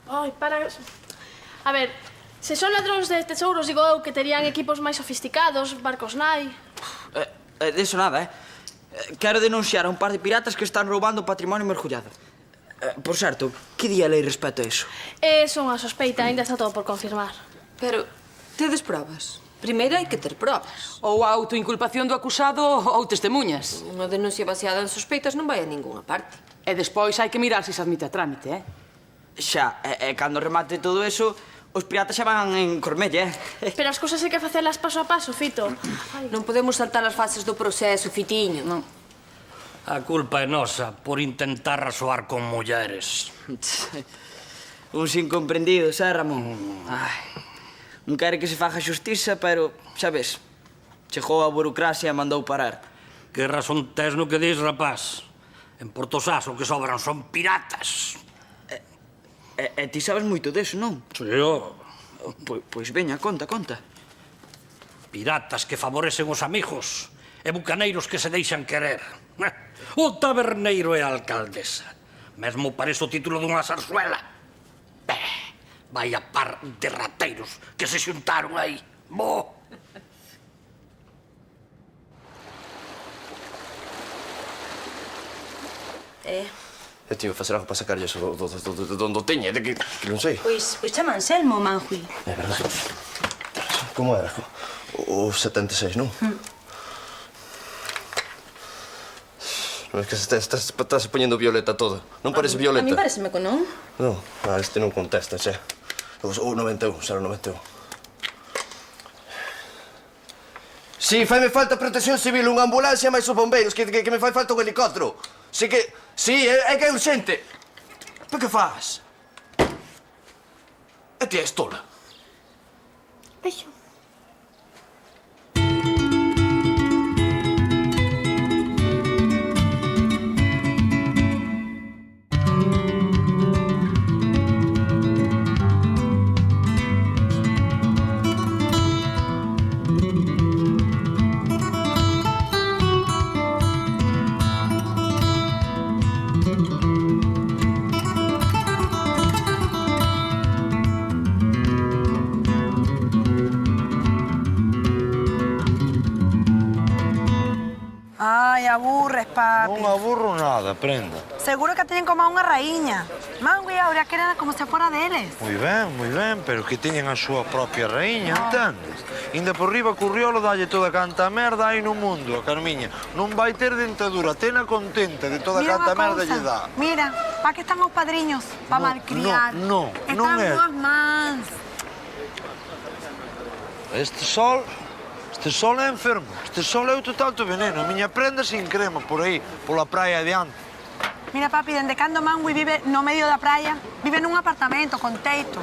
Ai, para... A ver, se son ladróns de tesouros, digo eu que terían equipos máis sofisticados, barcos nai... Diso nada, Quero denunciar a un par de piratas que están roubando o patrimonio mergullado. Por certo, que di a lei respecto a iso? Son a sospeita, ainda está todo por confirmar. Pero, tedes probas? Primeiro hai que ter probas. Ou a autoinculpación do acusado ou testemunhas. Unha denuncia baseada en sospeitas non vai a ningunha parte. E despois hai que mirar se se admite a trámite, Xa, e cando remate todo eso, os piratas xa van en Cormella, Pero as cousas hai que facelas paso a paso, Fito. Non podemos saltar as fases do proceso, Fitiño. Non. A culpa é nosa por intentar rasoar con mulleres. Uns incomprendidos, Ramón? Non quere que se faja xustiza, pero, xa ves, chegou a burocracia e mandou parar. Que razón tes no que dis, rapaz? En Portosás o que sobran son piratas. E ti sabes moito deso, non? Si, Pois veña, conta. Piratas que favorecen os amigos e bucaneiros que se deixan querer. O taberneiro e a alcaldesa. Mesmo parece o título dunha zarzuela. Vaya par de rateiros que se xuntaron aí. Bo! Eu tive que facer algo para sacarlle eso do teñe, de que non sei. Pois chama Anselmo, Manjui. É verdade. Como era? O 76, non? Non é que estás poñendo violeta todo. Non parece violeta. A mí pareceme que non. Non, este non contesta, xa. O 91, xa o 91. Si, faime falta protección civil, unha ambulancia máis os bombeiros, que me fai falta un helicóptero. Si que... Si, é que é urxente. Pero que faz? E ti és tola. Deixo. Ai, aburres, papi. Non aburro nada, prenda. Seguro que teñen como a unha raíña. Mango e Aurea queren como se fora deles. Moi ben, pero que teñen a súa propia raíña, entendes? Inda por riba Curriolo dalle toda canta merda aí no mundo, a Carmiña. Non vai ter dentadura, tena contenta de toda canta merda lle dá. Mira, pa que están os padriños? Pa malcriar. Non é. Están boas mans. Este sol é enfermo. Este sol é o total do veneno. A miña prenda sin crema por aí, pola praia adiante. Mira, papi, dende cando Mangui vive no medio da praia, vive nun apartamento con teito.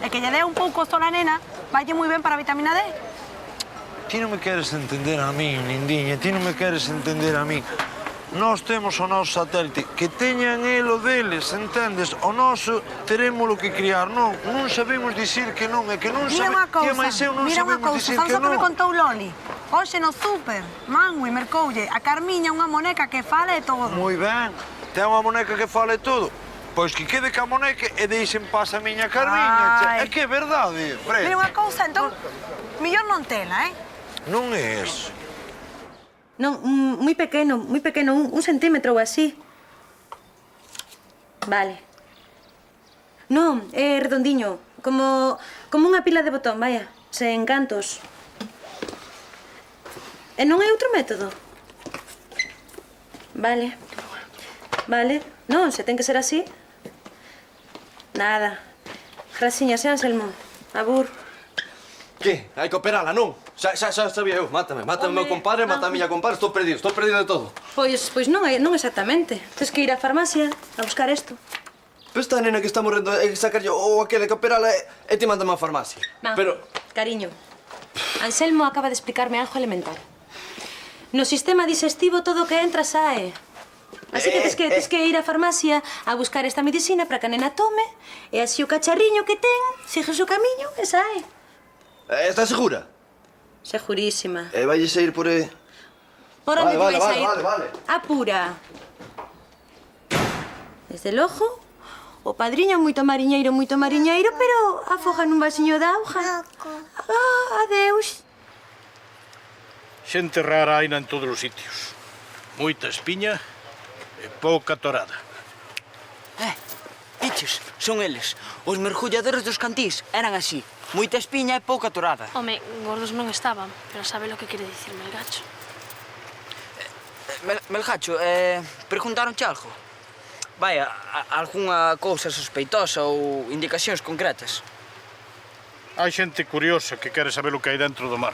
E que lle dé un pouco sol a nena, vaille moi ben para a vitamina D. Ti non me queres entender a mí, lindiña, ti non me queres entender a mí. Nós temos o noso satélite, que teñan elo deles, entendes? O noso terémolo que criar, non sabemos dicir que non, é que non sabemos... Mira unha cousa, sabes o que me contou Loli? Hoxe no súper, Mangui mercoulle a Carmiña unha moneca que fale todo. Moi ben, ten unha moneca que fale todo. Pois que quede ca moneca e deixen paz a miña Carmiña, é que é verdade, Fred. Mira unha cousa, entón, millón non tela, Non é eso. Non, moi pequeno, un centímetro ou así. Vale. Non, é redondiño. Como unha pila de botón, vaya. Sen cantos. E non hai outro método? Vale. Vale. Non, se ten que ser así. Nada. Grasiñas, Anselmo. Abur. Que? Hai que operala, non? Xa sabía eu. Mátame o meu compadre, mata a miña compadre. Estou perdido de todo. Pois non exactamente. Tens que ir á farmacia a buscar isto. Pero esta nena que está morrendo é sacarlle o aquele que operala e te mandame á farmacia. Pero... Cariño, Anselmo acaba de explicarme algo elemental. No sistema digestivo todo o que entra sae. Así que tes que ir á farmacia a buscar esta medicina para que a nena tome e así o cacharriño que ten sigue o seu camiño e sae. Estás segura? Segurísima. E vais a ir por... Por onde te vais a ir? Vale. Apura. Desde logo, o padriño é moito mariñeiro, pero afoga nun vasiño de auga. Adeus. Xente rara hai en todos os sitios. Moita espiña e pouca torada. Diches, son eles. Os mergulladores dos cantís eran así. Moita espiña e pouca torada. Home, gordos non estaban, pero sabe lo que quere dicir Melgacho. Melgacho, preguntaronche algo? Vaya, algunha cousa sospeitosa ou indicacións concretas? Hai xente curiosa que quere saber o que hai dentro do mar.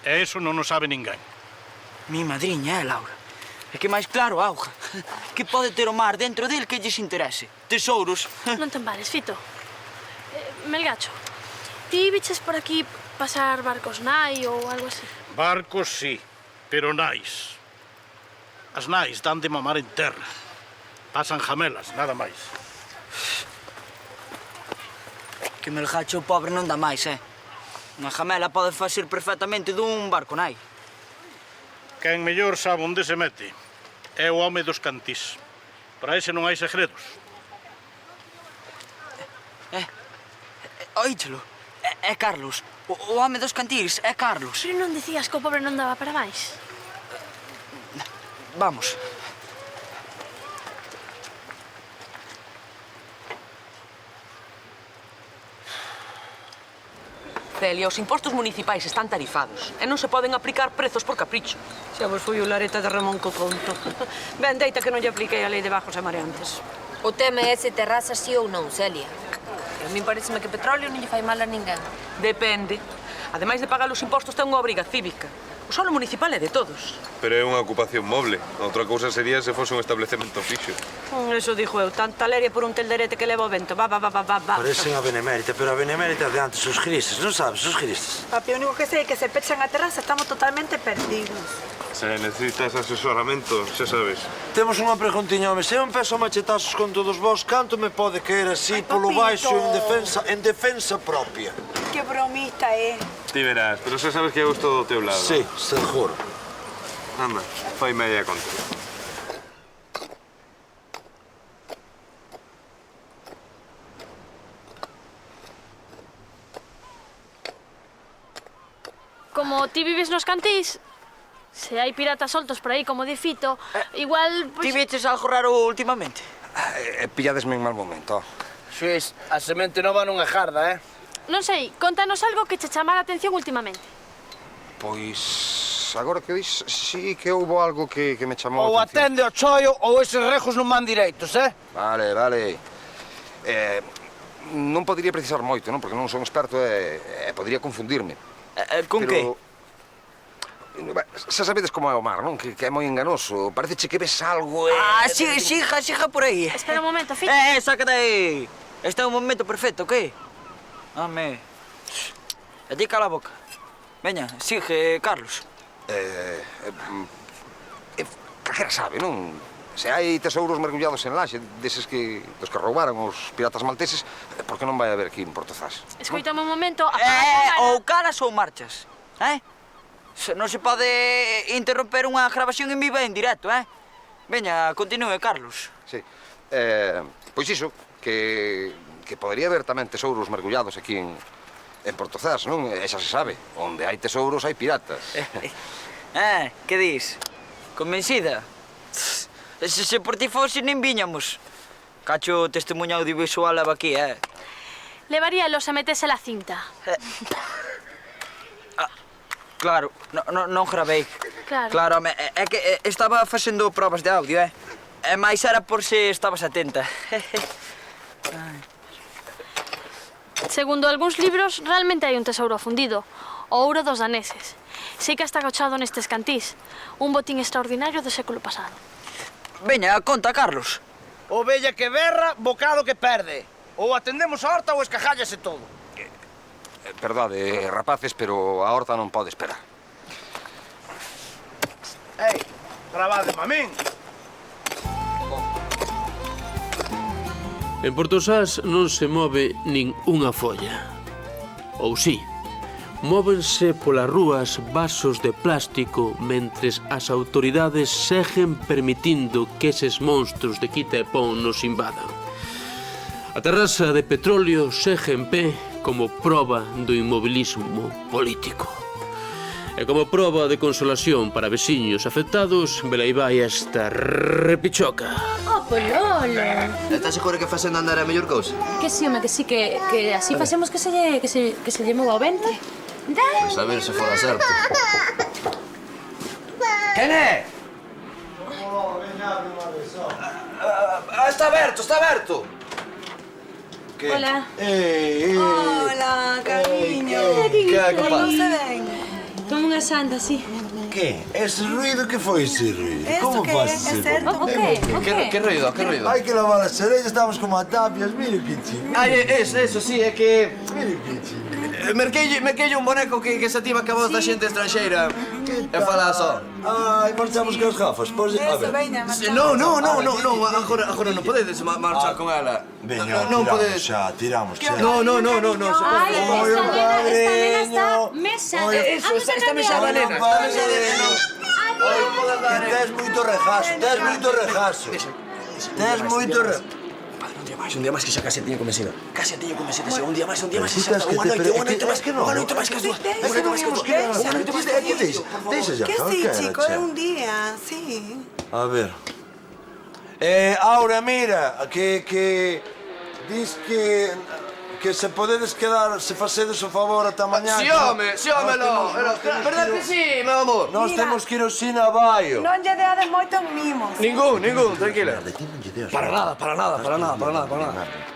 E eso non o sabe ninguén. Mi madriña, Laura. É que máis claro, auga. Que pode ter o mar dentro del que lles interese? Tesouros. Non te empares, Fito. Melgacho, ti viches por aquí pasar barcos nai ou algo así? Barcos, sí, pero nais. As nais dan de mamar en terra. Pasan jamelas, nada máis. Que Melgacho pobre non dá máis, Unha jamela pode facer perfectamente dun barco nai. Quen mellor sabe onde se mete é o home dos cantís. Para ese non hai segredos. Oíchelo, é Carlos. O home dos cantís é Carlos. Pero non dicías que o pobre non daba para máis? Vamos. Celia, os impostos municipais están tarifados e non se poden aplicar prezos por capricho. Xa vos foi o lareta de Ramón co conto. Ben, deita que non lle apliquei a lei de bajos e mareantes. O tema é se terrazas sí ou non, Celia. A min pareceme que petróleo non lle fai mal a ninguén. Depende. Ademais de pagar os impostos, ten unha obriga cívica. O solo municipal é de todos. Pero é unha ocupación moble. Outra cousa sería se fose un establecemento fixo. Eso dixo eu. Tanta leria por un telderete que leva o vento. Va. Parecen a Benemérita, pero a Benemérita de antes, os gristes, non sabes, os gristes. Papi, o único que sei é que se pechan a terraza estamos totalmente perdidos. Se necesitas asesoramento, xa sabes. Temos unha preguntiña, home. Se eu empezo a machetazos con todos vos, canto me pode caer así polo baixo en defensa propia? Que bromista é. Ti verás, pero xa sabes que eu estou do teu lado. Sí, seguro. Anda, fai media conta. Como ti vives nos cantís, se hai piratas soltos por aí como di Fito, igual... Ti viches algo raro últimamente? Pilladesme en mal momento. Xuiz, a semente nova non é jarda, Non sei, contanos algo que che chamara a atención últimamente. Pois... agora que dis, sí que houve algo que me chamou Ou a atención. atende ao choio ou eses rejos non van direitos, Vale. Non podería precisar moito, non? Porque non son experto e podría confundirme. Con que? Xa sabedes como é o mar, non? Que é moi enganoso. Parece que ves algo e... Siga por aí. Espera un momento, Fito. Sácate aí. Este é un momento perfecto, que? Home. E ti cala a boca. Veña, sigue, Carlos. Calquera sabe, non? Se hai tesouros mergullados en Laxe, deses dos que roubaron os piratas malteses, por que non vai haber aquí en Portozás? Escoítame un momento. Ou caras ou marchas, Non se pode interromper unha grabación en vivo e en directo, Veña, continúe, Carlos. Sí. Pois iso, que podería haber tamén tesouros mergullados aquí en Portozás, non? E xa se sabe, onde hai tesouros hai piratas. Que dis? Convencida? Se por ti fose, nin viñamos. Cacho testemunha audiovisual leva aquí, Levaríalos a metese la cinta. Claro, non gravei. Claro. É que estaba facendo probas de audio, E máis era por se estabas atenta. Segundo algúns libros, realmente hai un tesouro fundido. O ouro dos daneses. Sei que está agochado nestes cantís. Un botín extraordinario do século pasado. Veña, conta, Carlos. Ovella que berra, bocado que perde. Ou atendemos a horta ou escajállase todo. Perdade, rapaces, pero a horta non pode esperar. Ei, grabade a min. En Portosás non se move nin unha folla. Ou sí, móvense polas rúas vasos de plástico mentres as autoridades seguen permitindo que eses monstros de quita e pon nos invadan. A terraza de petróleo segue en pé como proba do inmobilismo político. E como proba de consolación para veciños afectados, vela aí vai esta repichoca. Oh, Pololo! Estás segura que facendo andar é a mellor cousa? Que sí, home, que sí, que así facemos que se lle mova o vento. Pois a ver se fora certo. Quen é? Está aberto, está aberto. Hola. Hola, cariño. Que pasa? Non se ven. Como unha santa, sí. ¿Qué? ¿Ese ruido? ¿Qué fue ese ruido? ¿Esto ¿Cómo qué fue es? ese ¿Es cerdo? O qué? Que ruido, que ruido? Hay que lavar las orejas, estamos como a tapias, mire que chico. Ai, eso, sí, é que... Mire que chico. Merquei un boneco que se ativa ca voz da xente estranxeira e fala só. Ay, marchamos con las gafas, pues, a Eso, ver. veña, No, agora non podedes marchar con ela. Veña, Non tiramos podedes. xa, tiramos xa. No, se Ai, pode. esta nena está mesa. Eso, está mesada, nena, está mesada, nena. Que tes moito rejazo, tes moito rejazo. Tes moito rejazo. Un día máis que xa case tiño convencido. Case tiño convencido, un día máis Pero si xa tes está. que te... Unha noite máis que non. Unha noite máis que as dúas. Unha noite máis que as dúas. Unha noite máis que as dúas. Deixa xa, Que sí, calquera, chico, che. é un día, sí. A ver. Aura, mira, que dis que se podedes quedar, se facedes o favor ata mañá. Si, home, lo. Verdad que sí, meu amor? Nós temos que ir ao cine a Baio. Non lle deades moitos mimos. Ningún, tranquila. Para nada.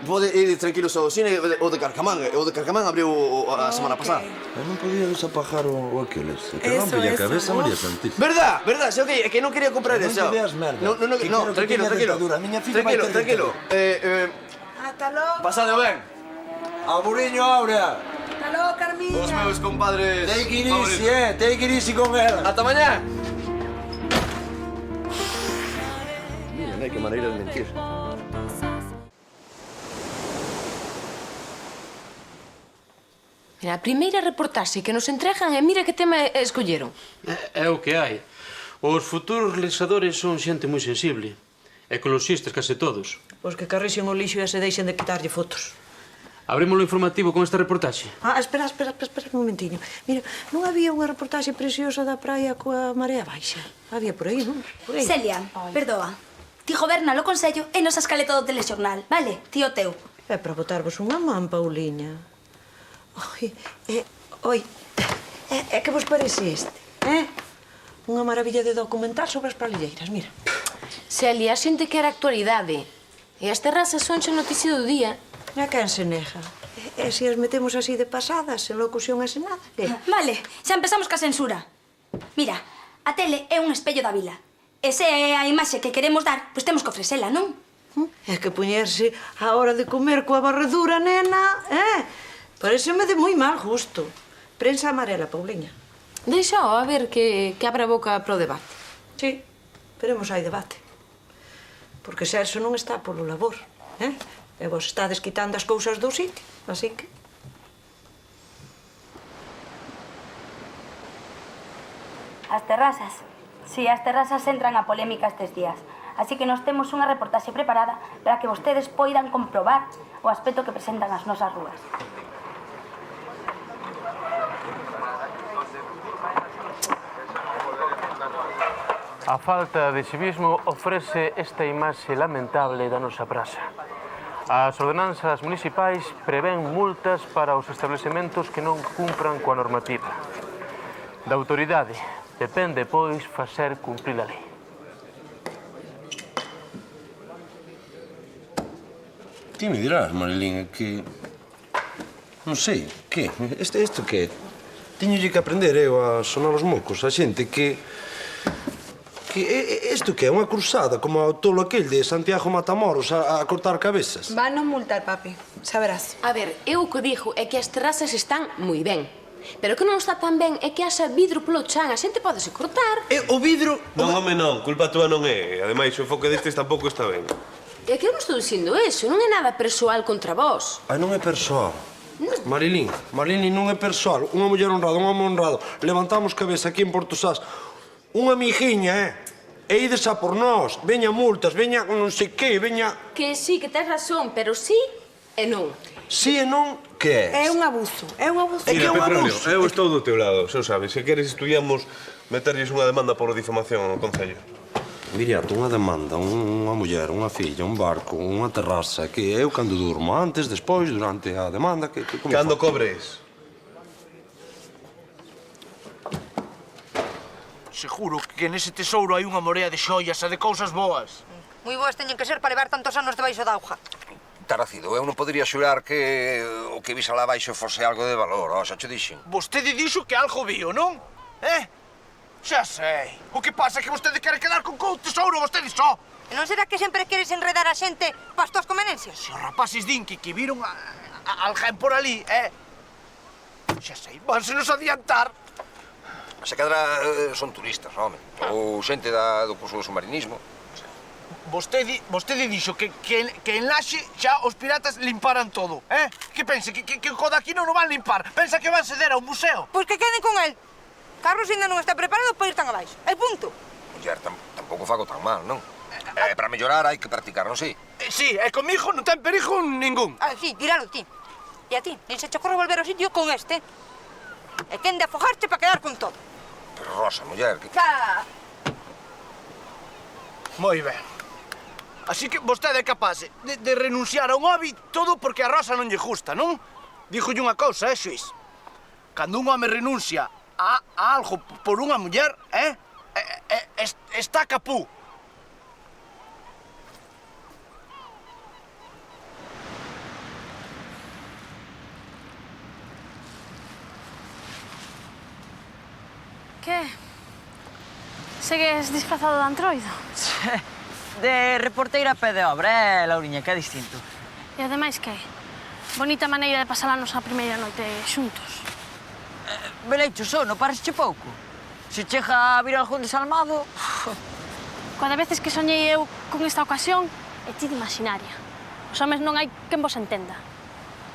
Pode ir tranquilos ao cine o de Carcamán. O de Carcamán abriu a semana pasada. Non podía desapajar o Aquiles. Que Eso, rompe a eso. cabeza, María Santísima. Verdad, xa ok, é que non quería comprar Non eso. te veas merda. No, Que quero que tranquilo. teña dentadura. A miña filla vai ter Tranquilo. Hasta logo. Pasade ben. Aburiño, Aura. Hasta logo, Carmiña. Os meus compadres. Take it easy, take it easy con ela. Ata mañá. Mira, que maneira de mentir. Mira, a primeira reportaxe que nos entregan e mira que tema escolleron. É o que hai. Os futuros lesadores son xente moi sensible. Ecoloxistas case todos. Pois que carrixen o lixo e se deixen de quitarlle fotos. Abrimos o informativo con esta reportaxe. Espera un momentiño. Mira, non había unha reportaxe preciosa da praia coa marea baixa? Había por aí, non? Por aí. Celia, perdoa. Ti goberna o Consello e nos escaleta do telexornal, vale? Tío teu. É para botarvos unha man, Pauliña. Oi, que vos parece este? Unha maravilla de documental sobre as palilleiras, mira. Celia, a xente quere actualidade. E as terrazas son xa noticia do día. E a quen se nega? E se as metemos así de pasadas, sen locución e sen nada, que? Vale, xa empezamos ca censura. Mira, a tele é un espello da vila. E se é a imaxe que queremos dar, pois temos que ofrecela, non? É que poñerse a hora de comer coa barredura, nena, pareceme de moi mal gusto. Prensa amarela, Pauliña. Deixa a ver que abra a boca pro debate. Sí, veremos hai debate. Porque Celso non está polo labor, E vos estades quitando as cousas do sitio, así que... As terrazas. Si, as terrazas entran a polémica estes días. Así que nos temos unha reportaxe preparada para que vostedes poidan comprobar o aspecto que presentan as nosas rúas. A falta de civismo ofrece esta imaxe lamentable da nosa praza. As ordenanzas municipais prevén multas para os establecementos que non cumpran coa normativa. Da autoridade depende, pois, facer cumprir a lei. Ti me dirás, Marilín, que... Non sei, que? Isto que é? Tiñolle que aprender eu a sonar os mocos, a xente que isto que é unha cruzada, como o tolo aquel de Santiago Matamoros a cortar cabezas. Van a multar, papi, xa verás. A ver, eu o que digo é que as terrazas están moi ben. Pero o que non está tan ben é que haxa vidro polo chan, a xente podese cortar. O vidro... Non, home, non, culpa túa non é. Ademais, o enfoque destes tampouco está ben. É que eu non estou dicindo eso, non é nada persoal contra vós. Ai, non é persoal. Marilín, non é persoal. Unha muller honrada, un home honrado. Levantamos cabeza aquí en Porto Sás. Unha mijiña, E ides a por nós. Veña multas, veña non sei que, veña... Que sí, que tes razón, pero sí e non. Sí e non, que é? É un abuso, é un abuso. É que é un abuso. Eu estou do teu lado, xa o sabes. Se queres estudiamos meterlles unha demanda por difamación ao Concello. Miriato, unha demanda, unha muller, unha filla, un barco, unha terraza, que eu cando durmo, antes, despois, durante a demanda, que cando cobres? Seguro que nese tesouro hai unha morea de xoias e de cousas boas. Moi boas teñen que ser para levar tantos anos debaixo da auga. Taracido, eu non podería xurar que o que vis alá baixo fose algo de valor, xa che dixen. Vostede dixo que algo vio, non? Xa sei. O que pasa é que vostede quere quedar con o tesouro vostede só. E non será que sempre queres enredar a xente pas túas convenencias? Se os rapaces din que viron alguén por ali, xa sei, vansenos adiantar. Se cadra son turistas, home. Ou xente do curso do submarinismo. Vostede dixo que en Laxe xa os piratas limparan todo, Que pense, que o daqui non o van limpar. Pensa que van ceder ao museo. Pois que queden con el. Carlos ainda non está preparado para ir tan abaixo. É punto. Muller, tampouco fago tan mal, non? Para mellorar hai que practicar, non si? Sí, e comigo non ten perigo ningún. Sí, tiralo ti. E a ti, nin se che ocorre volver ao sitio con este. E ten de afogarche para quedar con todo. Pero, Rosa, muller, que... Moi ben. Así que vostede é capaz de renunciar a un hobby todo porque a Rosa non lle gusta, non? Díjolle unha cousa, xuiz? Cando un home renuncia a algo por unha muller, está capú. Que? Segues disfrazado de antroido? De reporteira a pé de obra, Lauriña, que é distinto. E ademais que? Bonita maneira de pasar a nosa primeira noite xuntos. Veleicho sono, paresche pouco. Se chega a vir algún desalmado... Cada veces que soñei eu con esta ocasión, é ti de imaginaria. Os homes non hai quen vos entenda.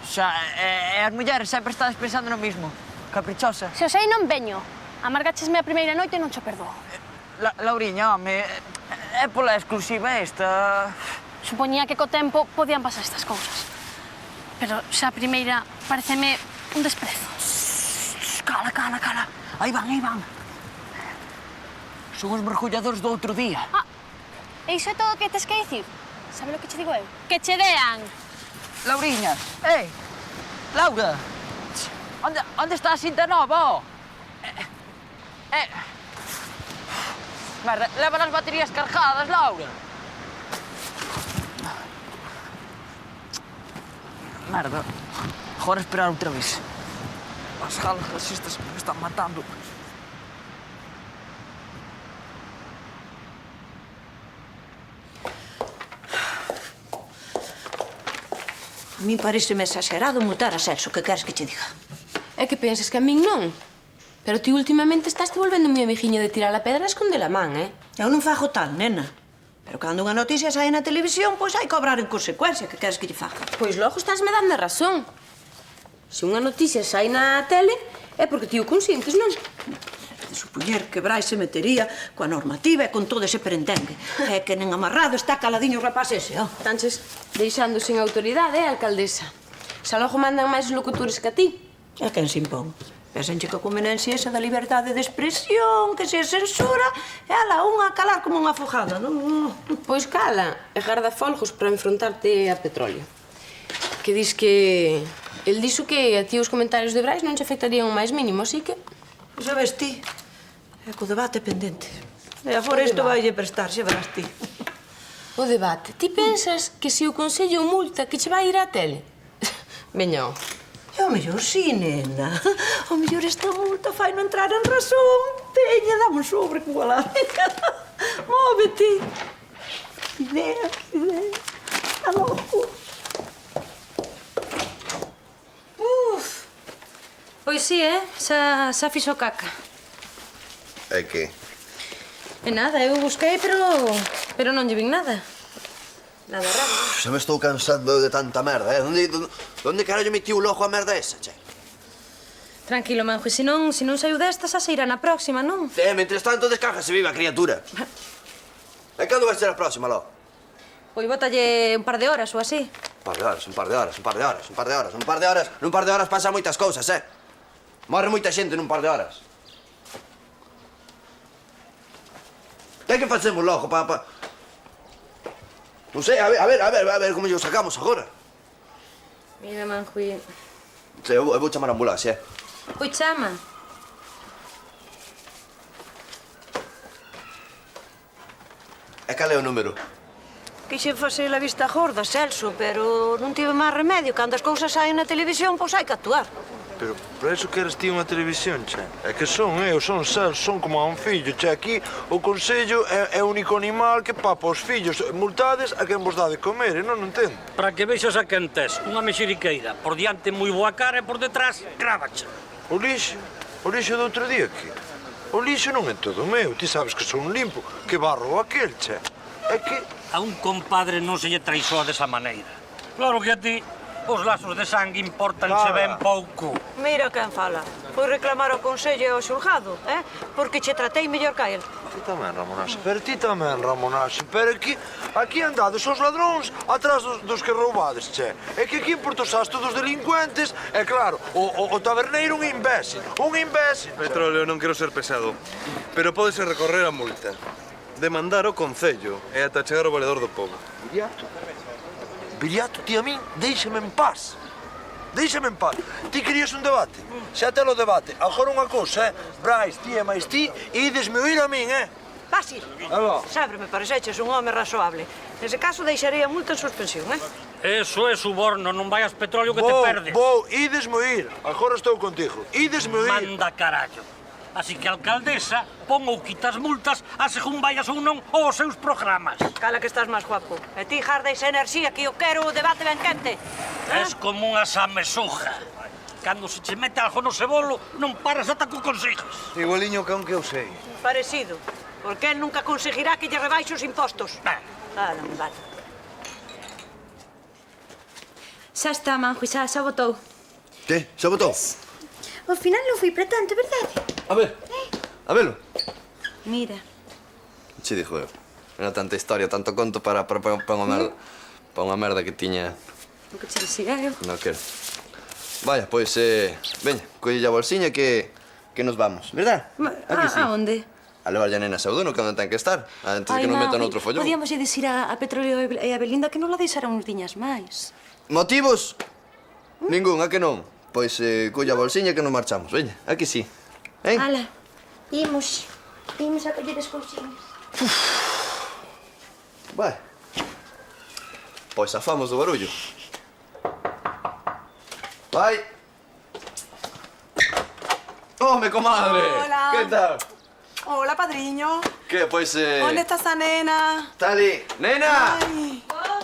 Xa, e as mulleres sempre estades pensando no mismo. Caprichosa. Se o sei, non veño. Amargáchesme a primeira noite e non cho perdoo. Lauriña, home, é pola exclusiva esta... Supoñía que co tempo podían pasar estas cousas. Pero xa a primeira pareceme un desprezo. Cala. Aí van. Son os mergulladores do outro día. E iso é todo o que tes que dicir? Sabe o que che digo eu? Que che dean! Lauriña, Laura! Onde está a cinta nova, Merda, leva as baterías cargadas, Laura. Merda, agora esperar outra vez. As galas racistas me están matando. A mí pareceme exagerado multar a Celso, que queres que che diga? É que pensas que a min non? Pero ti últimamente estás te volvendo moi amigiño de tirar a pedra e esconder a man, Eu non fago tal, nena. Pero cando unha noticia sae na televisión, pois hai que obrar en consecuencia, que queres que lle faga? Pois logo estás me dando a razón. Se unha noticia sai na tele, é porque ti o consintes, non? De supoñer que Brais se metería coa normativa e con todo ese perentengue. É que nen amarrado está caladiño o rapaz ese, Tanches deixando sin autoridade, alcaldesa. Xa logo mandan máis locutores que a ti. É quen se impón. Pensenche que a conveniencia esa da liberdade de expresión, que se censura, e ala unha a calar como unha afogada, non? Pois cala, e garda folgos para enfrontarte a petróleo. Que dis que... El dixo que a ti os comentarios de Brais non te afectarían o máis mínimo, así que... Xa ves ti, é co debate pendente. E agora isto vaille prestar, xa verás ti. O debate. Ti pensas que se o Consello multa que che vai ir á tele? Veña, E ao mellor sí, nena. Ao mellor esta multa fai non entrar en razón. Veña, dame un sobre con la móvete. Idea. A loco. Pois sí, xa fixo caca. É que? E nada, eu busquei, pero non lle vin nada. Nada raro. Xa me estou cansando de tanta merda, eh? Donde carallo metiu o lojo a merda esa, che? Tranquilo, Manjo, e se non saiu desta, xa se irá na próxima, non? Mentres tanto descájase viva a criatura. E cando vai ser a próxima, lo? Pois bótalle un par de horas ou así. Un par de horas pasan moitas cousas, eh? Morre moita xente nun par de horas. Que facemos logo, pa... Non sei, a ver como lle sacamos agora. Mira, Manjui. Eu vou chamar a ambulancia, eh? Pois chama. E cal é o número? Quixen facer a vista gorda, Celso, pero non tive máis remedio. Cando as cousas saen na televisión, pois hai que actuar. Pero por eso queres ti unha televisión, che? É que son Celso, son como a un fillo, che. Aquí o Consello é o único animal que papa os fillos. Multades a quen vos dá de comer, e non entendo. Para que vexas a quen tes, unha mexeriqueira. Por diante moi boa cara e por detrás, grábacha. O lixo do outro día, que? O lixo non é todo meu. Ti sabes que son limpo, que barro aquel, che. É que... A un compadre non se lle traizoa desa maneira. Claro que a ti os lazos de sangue importanche ben pouco. Mira quen fala. Foi reclamar ao Consello e ao xulgado, Porque che tratei mellor que a el. Ti tamén, Ramonaxe. Pero aquí andades os ladróns atrás dos que roubades, che. É que aquí en Portosastro dos delincuentes, é claro, o taberneiro un imbécil. Petróleo, non quero ser pesado, pero pódese recorrer a multa. Demandar o Concello e ata chegar ao valedor do pobo. Viriato, ti a min, déixame en paz. Ti querías un debate? Xa te lo debate. Agora unha cousa, Brais, ti e máis ti, idesme oír a min, Fácil. Sempre me pareceches un home razoable. Nese caso, deixarei a multa en suspensión, Eso é suborno, non vayas petróleo que te perdes. Vou, idesme oír. Agora estou contigo. Idesme oír. Manda carallo. Así que a alcaldesa pon ou quitas multas a según vayas ou non aos seus programas. Cala que estás máis guapo. E ti jarda esa enerxía que eu quero o debate ben quente. Es como unha samesuja. Cando se che mete algo no cebolo, non paras ata que o consigas. Igualiño que aunque eu sei. Parecido. Porque él nunca conseguirá que lle rebaixe os impostos. Non vale. Xa está, Manjo, xa botou. Que? Xa botou? Ao final non foi para tanto, verdade? A velo. Mira. Che dixo eu. Era tanta historia, tanto conto para unha merda que tiña... O que che dixía eu. Non quero. Vaya, pois, veña, colle a bolsiña que nos vamos, verdad? A onde? A levar a nena a Saudono, que onde ten que estar, antes de que nos metan outro follón. Podíamos dicir a Petróleo e a Belinda que non la deixaran uns diñas máis. Motivos? Ningún, a que non? Pois, colle a bolsiña que nos marchamos, veña, aquí sí. Ala, imos a coller as cousiñas. Vai. Pois afamos do barullo. Vai. Home, comadre. Hola. Que tal? Hola, padriño. Que, pois, Onde está esa nena? Está ali. Nena!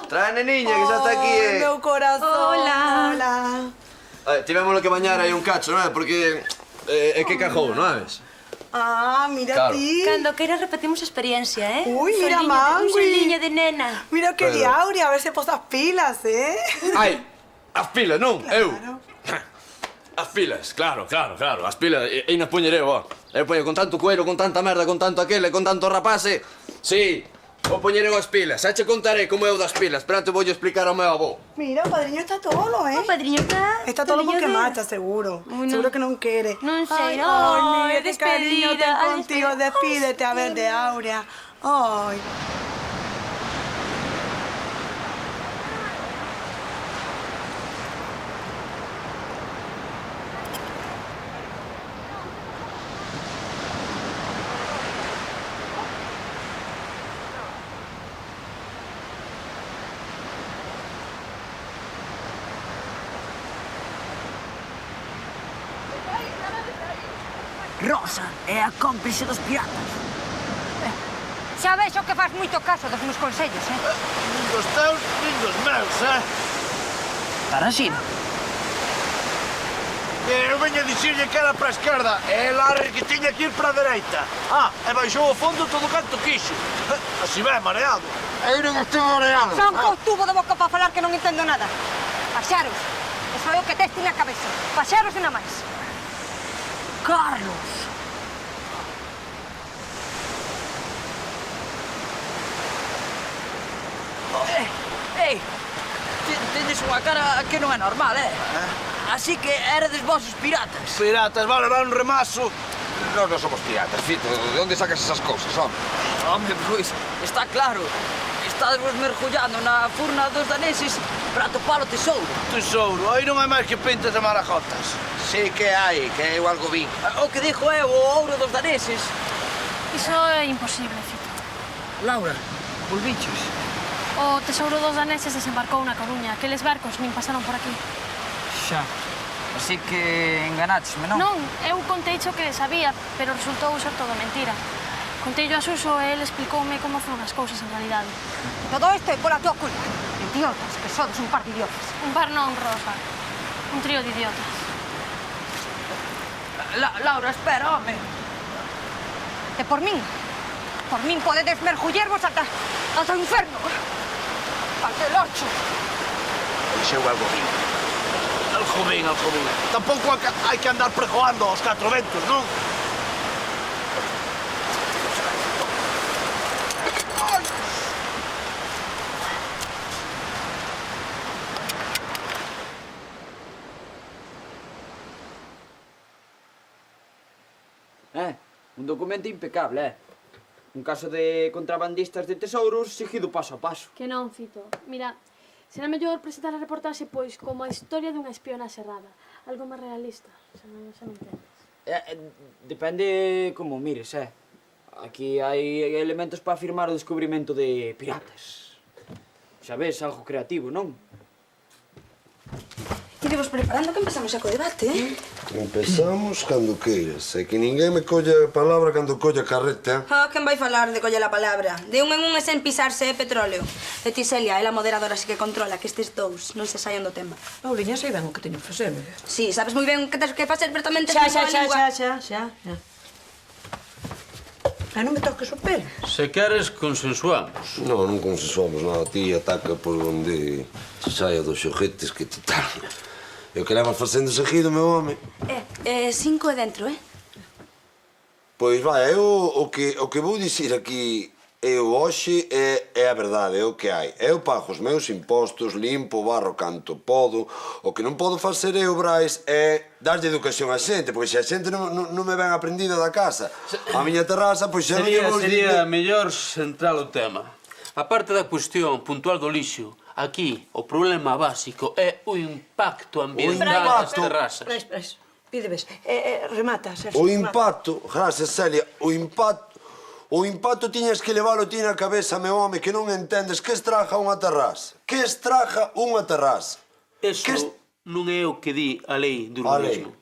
Trae a neniña, que xa está aquí, Meu corazón. Hola. Tivémoslo que bañar aí un cacho, non é? Porque é que cajou, non sabes? Mira Claro. ti. Cando queiras repetimos experiencia, Uy, mira, Mangui. Un soliño de nena. Mira que Pero- diauria, a ver se pos as pilas, Ai, as pilas, non? Eu. As pilas, claro. As pilas, e nas poñereu, ó. Eu poño con tanto cuero, con tanta merda, con tanto aquele, con tanto rapace. Sí, Vou poñer as pilas. Xa che contaré como é o das pilas, pero antes voulle explicar ao meu avó. Mira, o padriño está tolo, ¿eh? O padriño está... Está todo porque marcha, seguro. Seguro que non quere. Non sei, Ay, ai, qué cariño despedida. ten contigo. Despídete, a ver, de Aurea. Ay. Rosa é a cómplice dos piratas. Xa ves o que faz moito caso dos meus consellos, Nin dos teus, nin dos meus, Para así. Eu veño a dicirlle que era para a esquerda e el arre que tiña que ir para a dereita. E baixou ao fondo todo o canto quixo. Así ve, mareado. Eu non estou mareado. Son co tubo de boca para falar que non entendo nada. Paxaros, eso é o que tes na cabeza. Paxaros e nada máis. Carlos. Ei, tedes unha cara que non é normal, Así que eredes vos os piratas. Piratas, vale, vai un remaso. Nós non somos piratas, Fito. De onde sacas esas cousas, home? Home, pois, está claro. Estades vos mergullando na furna dos daneses para atopar o tesouro. Tesouro, aí non hai máis que pintas de marajotas. Sí que hai, que eu algo vi. O que dixo é o ouro dos daneses. Iso é imposible, Fito. Laura, volviches. O tesouro dos daneses desembarcou na Coruña. Aqueles barcos nin pasaron por aquí. Xa. Así que enganátesme, non? Non, eu conteicho que sabía, pero resultou ser todo mentira. Conteillo a Suso e ele explicoume como foron as cousas en realidade. Todo isto é pola tua culpa. Idiotas, que sodes un par de idiotas. Un par non, Rosa. Un trío de idiotas. Laura, espera, home. E por min podedes mergullervos ata o inferno. Ata el ocho. Pois eu algo vi. Algo ben. Tampouco hai que andar pregoando aos 4 ventos, non? Un documento impecable, Un caso de contrabandistas de tesouros seguido paso a paso. Que non, Fito. Mira, será mellor presentar a reportaxe pois como a historia dunha espionaxe errada. Algo máis realista, xa me entendes. Depende como mires, Aquí hai elementos para afirmar o descubrimento de piratas. Xa ves, algo creativo, non? Iremos preparando que empezamos xa co debate, Empezamos cando queiras. É que ninguén me colle a palabra cando colle a carreta. Quen vai falar de coller a palabra? De un en un e sen pisarse é petróleo. E ti, Celia, é a moderadora así que controla que estes dous non se saian do tema. Pauliña, sei ben o que teño que facer. Sí, sabes moi ben o que tens que facer, pero tamén tens Xa. Non me toques o pelo. Se queres, consensuamos. Non consensuamos nada. Ti ataca por onde se saia dos xoguetes que te tal. E o que levas facendo seguido, meu home? 5 é dentro, Pois vai, eu o que vou dicir aquí hoxe é a verdade, é o que hai. Eu pago os meus impostos, limpo, barro canto podo. O que non podo facer eu, Brais, é darlle educación á xente, porque se a xente non me ven aprendida da casa, a miña terraza, pois xa non lle vou dicir... Sería mellor centrar o tema. A parte da cuestión puntual do lixo, aquí o problema básico é o impacto ambiental das terrazas. Brais, pídebes. Remata, Sergio. O impacto, gracias, Celia, o impacto tiñas que leválo ti na cabeza, meu home, que non entendes que estraja unha terraza. Que estraja unha terraza. Eso non é o que di a lei do urbanismo.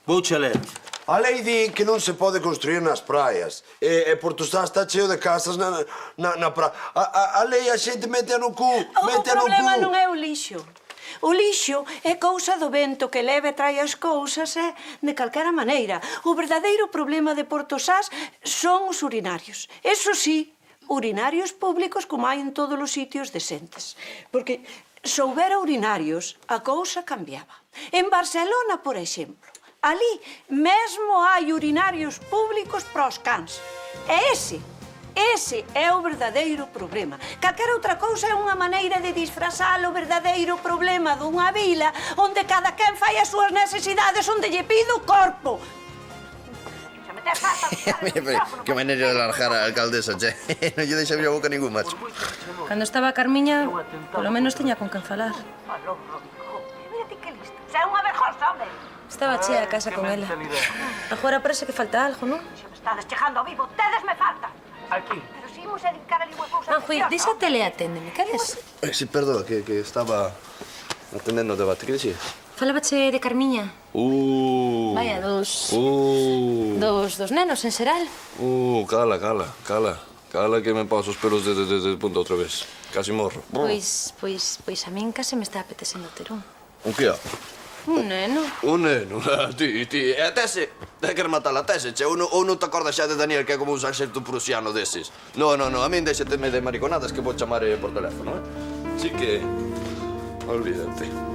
Vouche ler. A lei di que non se pode construir nas praias. E Portosá está cheo de casas na praia. A lei a xente mete no cu, mete no cu. O problema non é o lixo. O lixo é cousa do vento que leve e trae as cousas de calquera maneira. O verdadeiro problema de Portosás son os urinarios. Eso sí, urinarios públicos como hai en todos os sitios decentes. Porque se houbera urinarios, a cousa cambiaba. En Barcelona, por exemplo, ali mesmo hai urinarios públicos para os cans. E ese Ese é o verdadeiro problema. Calquera outra cousa é unha maneira de disfrazar o verdadeiro problema dunha vila onde cada quen fai as súas necesidades onde lle pide o corpo. Que maneira de largar a alcaldesa, che. Non lle deixa abrir a boca ningún, macho. Cando estaba a Carmiña, polo menos tiña con quen falar. Mira ti que listo. Se é unha vergosa, home. Estaba chea a casa con ela. Agora parece que falta algo, non? Se me estades chegando ao vivo, tedes me falta. Aquí. Pero si imos a dedicar ali unha cousa... Manjui, deixa a tele e aténdeme, queres? Sí, perdoa, que estaba atendendo o debate. Que dixías? Falabache de Carmiña. Vaya, dos nenos, en xeral. Cala que me paso os pelos de punta outra vez. Casi morro. Pois a min case me está apetecendo ter un. Un que é? Un neno. Un neno? Ti, a tese? Quer matar a tese, che? Ou non te acordas xa de Daniel que é como un sarxento prusiano deses? No, a min deixateme de mariconadas que vou chamar por teléfono, eh? Así que... olvídate.